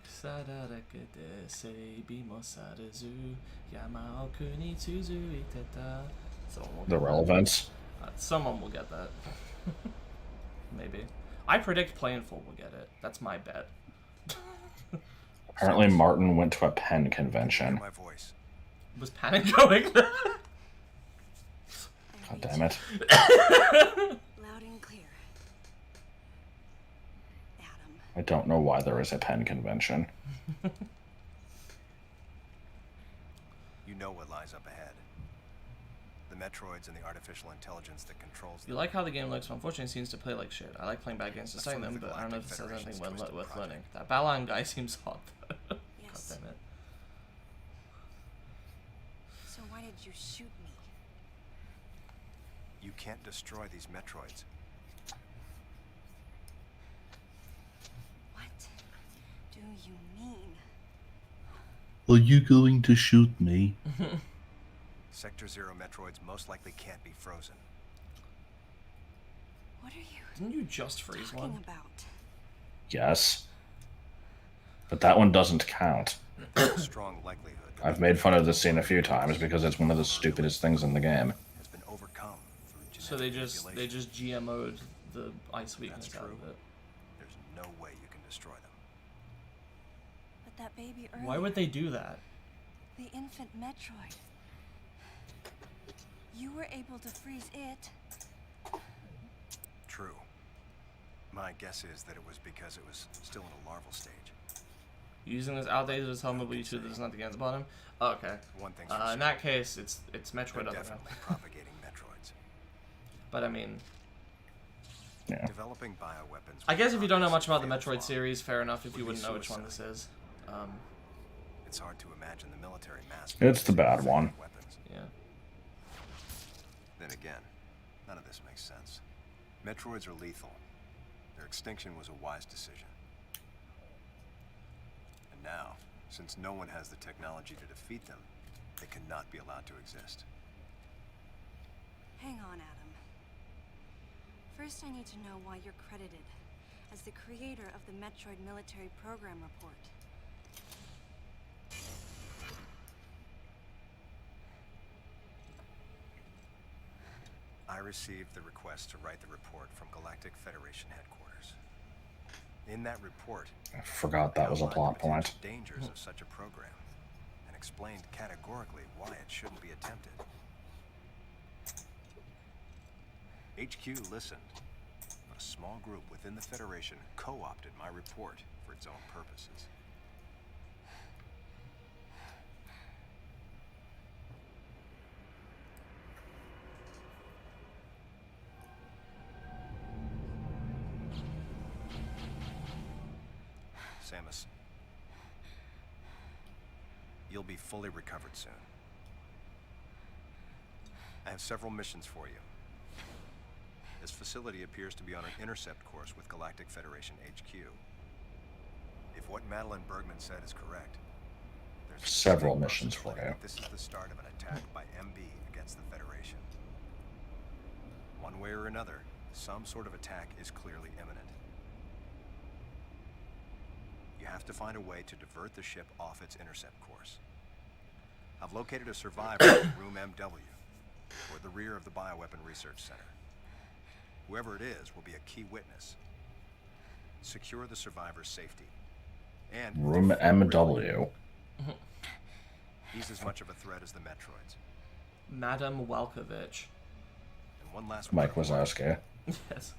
Kusadarake de seibi mo sarezu yama oku ni tsuzuite ta. The relevance. Someone will get that. Maybe. I predict Planeful will get it. That's my bet. Apparently, Martin went to a pen convention. My voice. Was Panic going? God damn it. Loud and clear. Adam. I don't know why there is a pen convention. You know what lies up ahead. The Metroids and the artificial intelligence that controls them. You like how the game looks, but unfortunately it seems to play like shit. I like playing bad games to studying them, but I don't know if it says anything worth learning. That Balan guy seems hot, though. Yes. God damn it. So why did you shoot me? You can't destroy these Metroids. What do you mean? Are you going to shoot me? Sector Zero Metroids most likely can't be frozen. What are you Didn't you just freeze talking one? about? Yes. But that one doesn't count. There's a strong likelihood that I've made fun of this scene a few times because it's one of the stupidest things in the game. has been overcome through So genetic they just GMO'd the ice weakness That's out true. of it. There's no way you can destroy them. But that baby earlier, Why would they do that? the infant Metroid. You were able to freeze it. True. My guess is that it was because it was still in a larval stage. Using this outdated as helmet, but you sure there's nothing at the bottom? Oh, okay. One thing's In for that case, it's sure, Metroid they're other definitely propagating Metroids. But I mean, Yeah. Developing bioweapons. I guess if you don't know much about the obviously Metroid fatal series, fair enough if you would be wouldn't know which one this suicide. is. It's hard to imagine the military mass. It's the bad one. Weapons. Yeah. Then again, none of this makes sense. Metroids are lethal. Their extinction was a wise decision. And now, since no one has the technology to defeat them, they cannot be allowed to exist. Hang on, Adam. First, I need to know why you're credited as the creator of the Metroid Military Program Report. I received the request to write the report from Galactic Federation headquarters. In that report, I forgot that was a plot point. the dangers of such a program, and explained categorically why it shouldn't be attempted. HQ listened, but a small group within the Federation co-opted my report for its own purposes. Samus, you'll be fully recovered soon. I have several missions for you. This facility appears to be on an intercept course with Galactic Federation HQ. If what Madeline Bergman said is correct, there's a Several distinct missions for possibility you. that this is the start of an attack by MB against the Federation. One way or another, some sort of attack is clearly imminent. You have to find a way to divert the ship off its intercept course. I've located a survivor in room MW, toward the rear of the Bioweapon Research Center. Whoever it is will be a key witness. Secure the survivor's safety. And Room MW. he's as much of a threat as the Metroids. Madam Welkovich. And one last Mike word. Wazowski. Yes.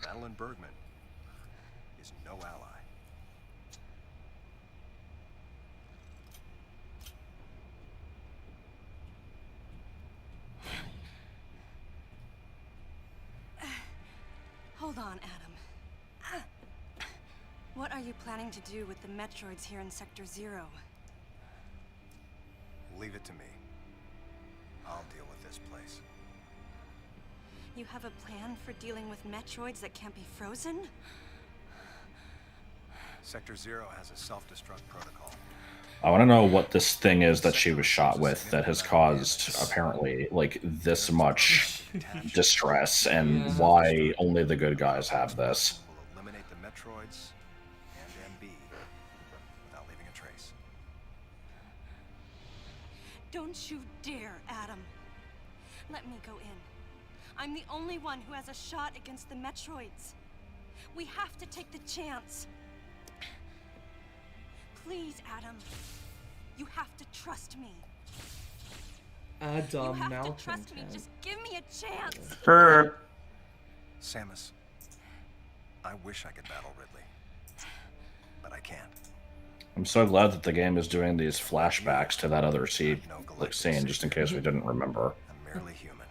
Madeline Bergman is no ally. Hold on, Adam. What are you planning to do with the Metroids here in Sector Zero? Leave it to me. I'll deal with this place. You have a plan for dealing with Metroids that can't be frozen? Sector Zero has a self-destruct protocol. I want to know what this thing is that she was shot with that has caused, apparently, like, this much distress, and why only the good guys have this. Will eliminate the Metroids and MB without leaving a trace. Don't you dare, Adam. Let me go in. I'm the only one who has a shot against the Metroids. We have to take the chance. Please, Adam. You have to trust me. You Adam have to trust me. Malcontent. Just give me a chance. Samus, I wish I could battle Ridley, but I can't. I'm so glad that the game is doing these flashbacks to that other scene, just in case we didn't remember. I'm merely human.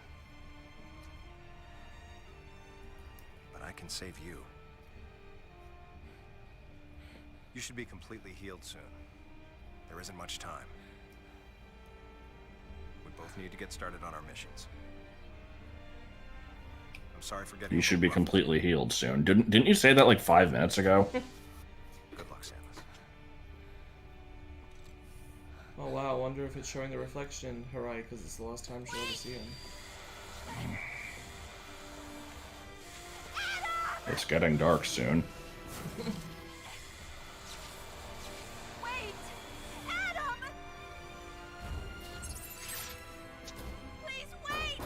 But I can save you. You should be completely healed soon. There isn't much time. We both need to get started on our missions. I'm sorry for getting... You should be completely healed soon. Didn't you say that like 5 minutes ago? Good luck, Samus. Oh wow, I wonder if it's showing the reflection in her eye because it's the last time she'll ever see him. It's getting dark soon. Wait! Adam! Please wait!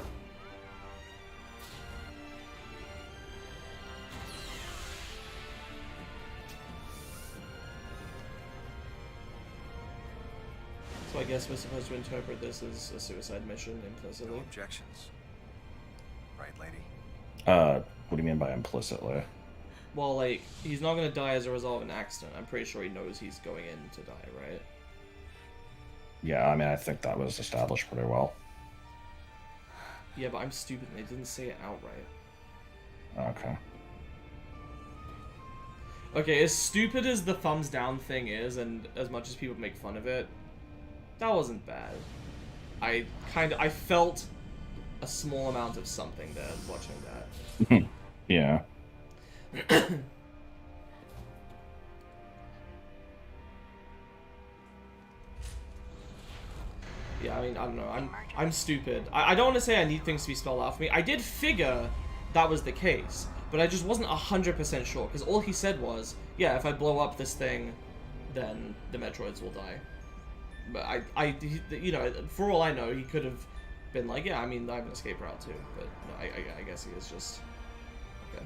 So I guess we're supposed to interpret this as a suicide mission implicitly. No objections. Right, lady? What do you mean by implicitly? Well, like, he's not gonna die as a result of an accident. I'm pretty sure he knows he's going in to die, right? Yeah, I mean, I think that was established pretty well. Yeah, but I'm stupid and they didn't say it outright. Okay. Okay, as stupid as the thumbs down thing is, and as much as people make fun of it, that wasn't bad. I felt a small amount of something there watching that. Yeah. Yeah, I mean, I don't know. I'm stupid. I don't want to say I need things to be spelled out for me. I did figure that was the case, but I just wasn't 100% sure, because all he said was, yeah, if I blow up this thing, then the Metroids will die. But you know, for all I know, he could have been like, yeah, I mean, I have an escape route too, but no, I guess he was just... Okay.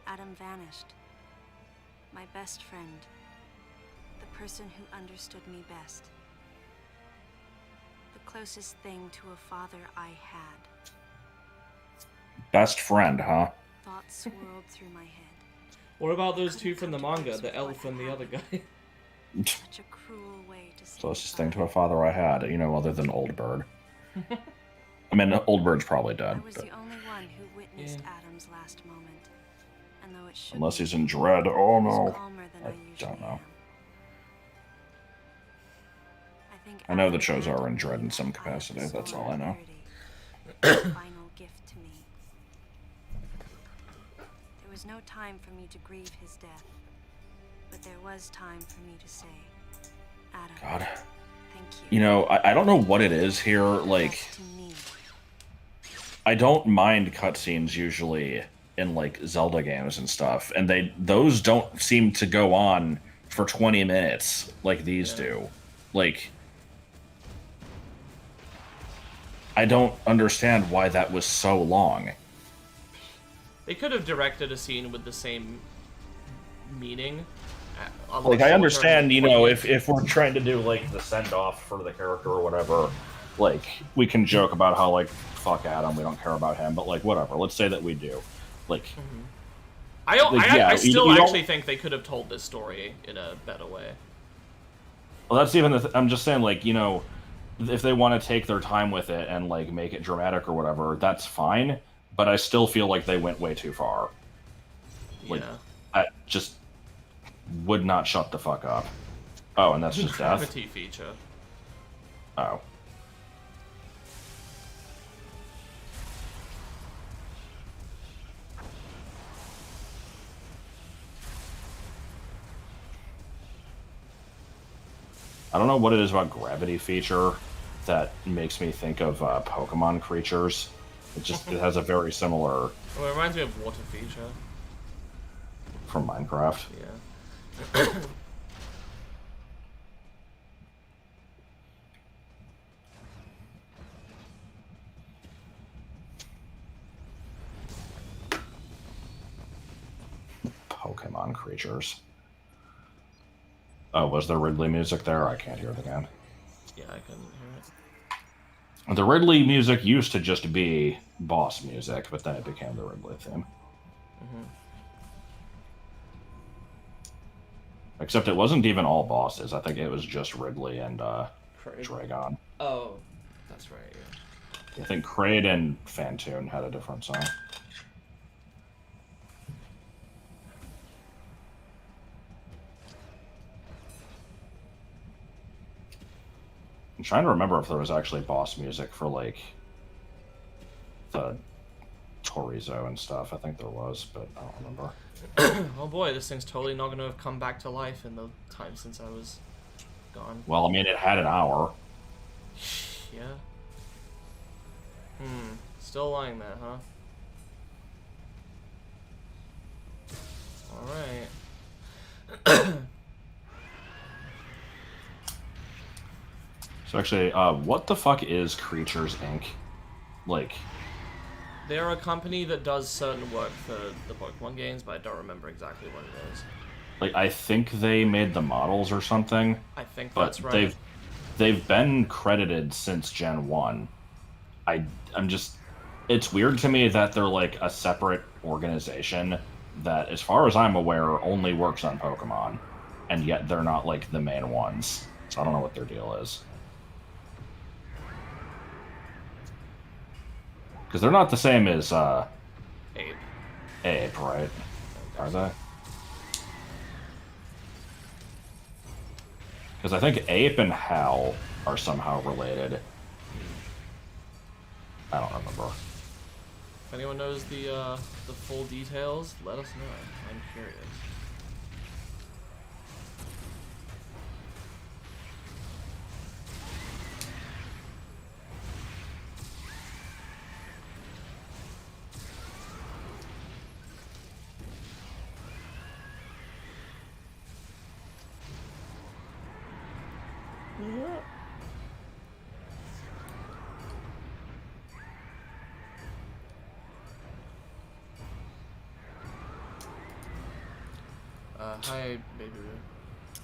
Adam vanished. My best friend. The person who understood me best. The closest thing to a father I had. Best friend, huh? Thoughts swirled through my head. What about those two from the manga, the elf and the other guy? Such a cruel way to say Closest thing to a father I had, you know, other than Old Bird. I mean, Old Bird's probably dead. I was the only one who witnessed Adam's last moment. And though it should Unless he's in dread. Oh no. I don't don't know. I know the shows are in dread in some capacity, that's all I know. Final gift to me. There was no time for me to grieve his death, but there was time for me to say, Adam, God. thank you. You know, I don't know what it is here, like... I don't mind cutscenes usually in, like, Zelda games and stuff, and those don't seem to go on for 20 minutes like these do. Like... I don't understand why that was so long. They could have directed a scene with the same meaning. Like, I understand, you know, if we're trying to do, like, the send-off for the character or whatever, like, we can joke about how, like, fuck Adam, we don't care about him, but, like, whatever. Let's say that we do. Like... I still actually think they could have told this story in a better way. Well, that's even I'm just saying, like, you know... If they want to take their time with it and, like, make it dramatic or whatever, that's fine. But I still feel like they went way too far. Like, Yeah. I just would not shut the fuck up. Oh, and that's just death? Gravity feature. Oh. I don't know what it is about gravity feature that makes me think of Pokemon creatures. It has a very similar Well, it reminds me of water feature. from Minecraft. Yeah. Pokemon creatures. Oh, was there Ridley music there? I can't hear it again. Yeah, I couldn't hear it. The Ridley music used to just be boss music, but then it became the Ridley theme. Mm-hmm. Except it wasn't even all bosses. I think it was just Ridley and Kraid. Dragon. Oh, that's right, yeah. I think Kraid and Fantoon had a different song. I'm trying to remember if there was actually boss music for, like, the Torizo and stuff. I think there was, but I don't remember. Oh boy, this thing's totally not going to have come back to life in the time since I was gone. Well, I mean, it had an hour. Yeah. Still lying there, huh? Alright. So actually, what the fuck is Creatures Inc.? Like, They're a company that does certain work for the Pokemon games, but I don't remember exactly what it is. like I think they made the models or something. I think but that's right. they've been credited since Gen 1. I'm just, it's weird to me that they're like a separate organization that, as far as I'm aware, only works on Pokemon, and yet they're not like the main ones. So I don't know what their deal is. Because they're not the same as Ape. Ape, right? Are they? Because I think Ape and Hal are somehow related. I don't remember. If anyone knows the full details, let us know. I'm curious. Hi, baby.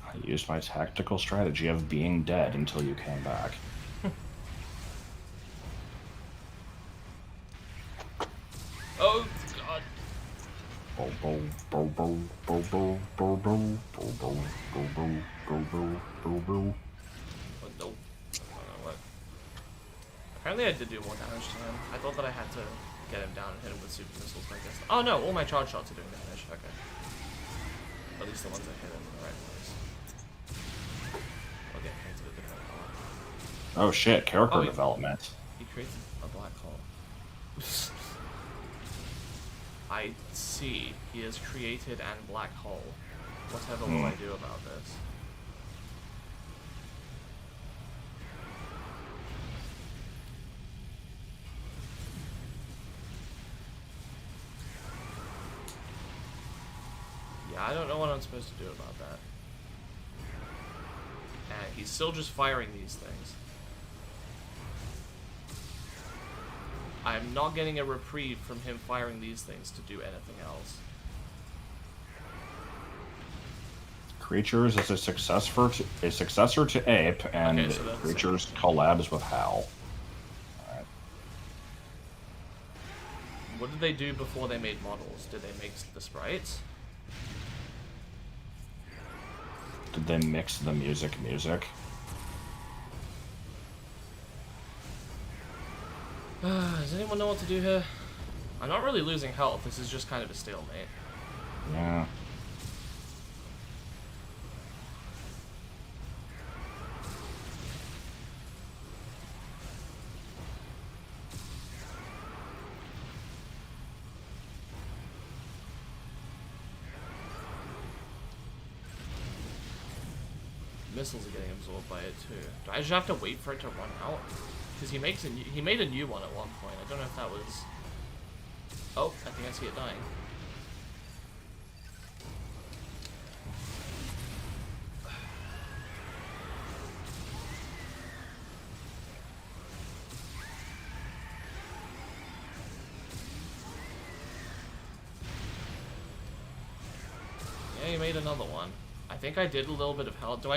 I used my tactical strategy of being dead until you came back. Oh, God. Bo bo bo bo bo bo bo bo bo bo bo bo bo bo bo. Oh, no. I don't know what. Apparently I did do more damage to him. I thought that I had to get him down and hit him with super missiles, but I guess. Oh, no. All my charge shots are doing damage. Okay. At least the ones that hit him in the right place. Okay, into a different color. Oh shit, character development. He created a black hole. I see. He has created an black hole. Whatever will I do about this? Yeah, I don't know what I'm supposed to do about that. And he's still just firing these things. I'm not getting a reprieve from him firing these things to do anything else. Creatures is a successor to Ape, and Okay, so that's Creatures collabs with Hal. Alright. What did they do before they made models? Did they make the sprites? Did they mix the music? Does anyone know what to do here? I'm not really losing health. This is just kind of a stalemate. Yeah. missiles are getting absorbed by it too. Do I just have to wait for it to run out? Because he made a new one at one point. I don't know if that was... Oh, I think I see it dying. Yeah, he made another one. I think I did a little bit of health. Do I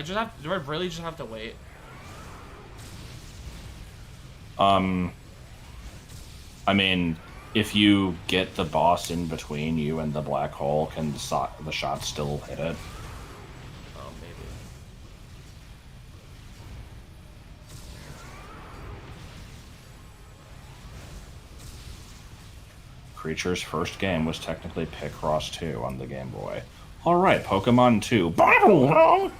really just have to wait? I mean, if you get the boss in between you and the black hole, can the shot still hit it? Oh, maybe. Creature's first game was technically Picross 2 on the Game Boy. Alright, Pokemon 2. Battle!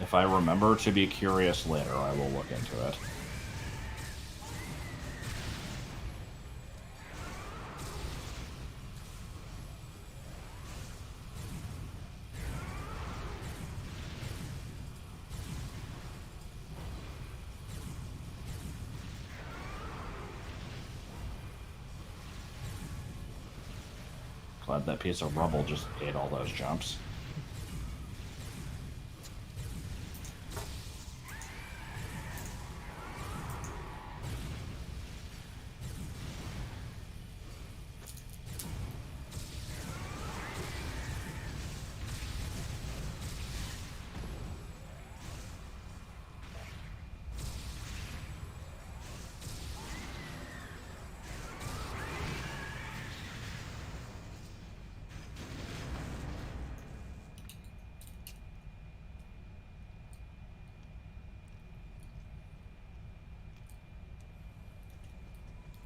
If I remember to be curious later, I will look into it. Glad that piece of rubble just ate all those jumps.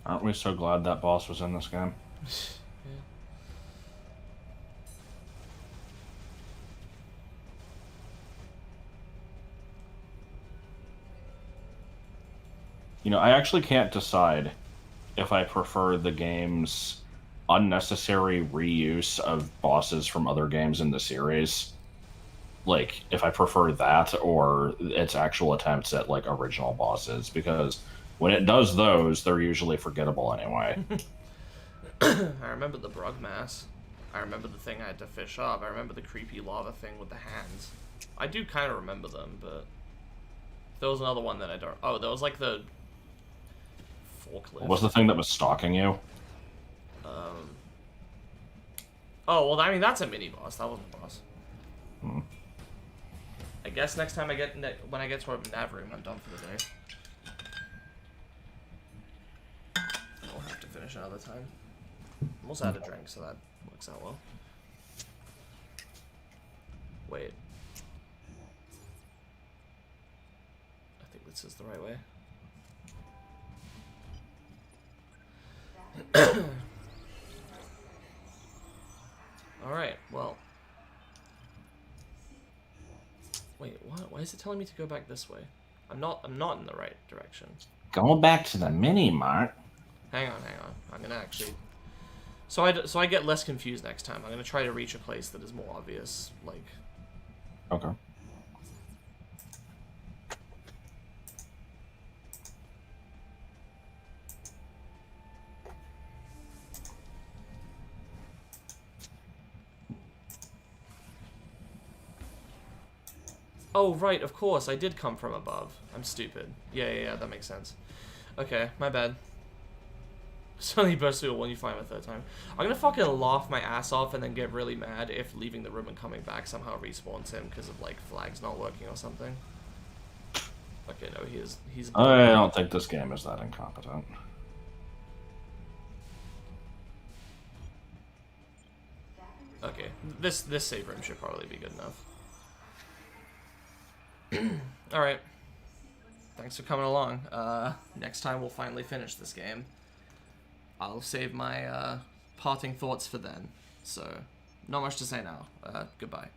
Aren't we so glad that boss was in this game? Yeah. You know, I actually can't decide if I prefer the game's unnecessary reuse of bosses from other games in the series. Like, if I prefer that or its actual attempts at, like, original bosses, because when it does those, they're usually forgettable anyway. I remember the Brugmass. I remember the thing I had to fish up. I remember the creepy lava thing with the hands. I do kind of remember them, but there was another one that I don't... Oh, there was like the forklift. What was the thing that was stalking you? Oh, well, I mean, that's a mini-boss. That wasn't a boss. Hmm. I guess next time when I get to a nav room, I'm done for the day. I'll have to finish another time. I'm also out of drink, so that works out well. Wait. I think this is the right way. Alright, well. Wait, what? Why is it telling me to go back this way? I'm not in the right direction. Go back to the mini-mart. Hang on. I'm gonna actually... So I get less confused next time. I'm gonna try to reach a place that is more obvious, like... Okay. Oh, right, of course, I did come from above. I'm stupid. Yeah, that makes sense. Okay, my bad. Suddenly burst through when you find him a third time. I'm gonna fucking laugh my ass off and then get really mad if leaving the room and coming back somehow respawns him because of, like, flags not working or something. Okay, no, he's... I don't think this game is that incompetent. Okay, this save room should probably be good enough. Alright. Thanks for coming along. Next time we'll finally finish this game. I'll save my parting thoughts for then. So, not much to say now. Goodbye.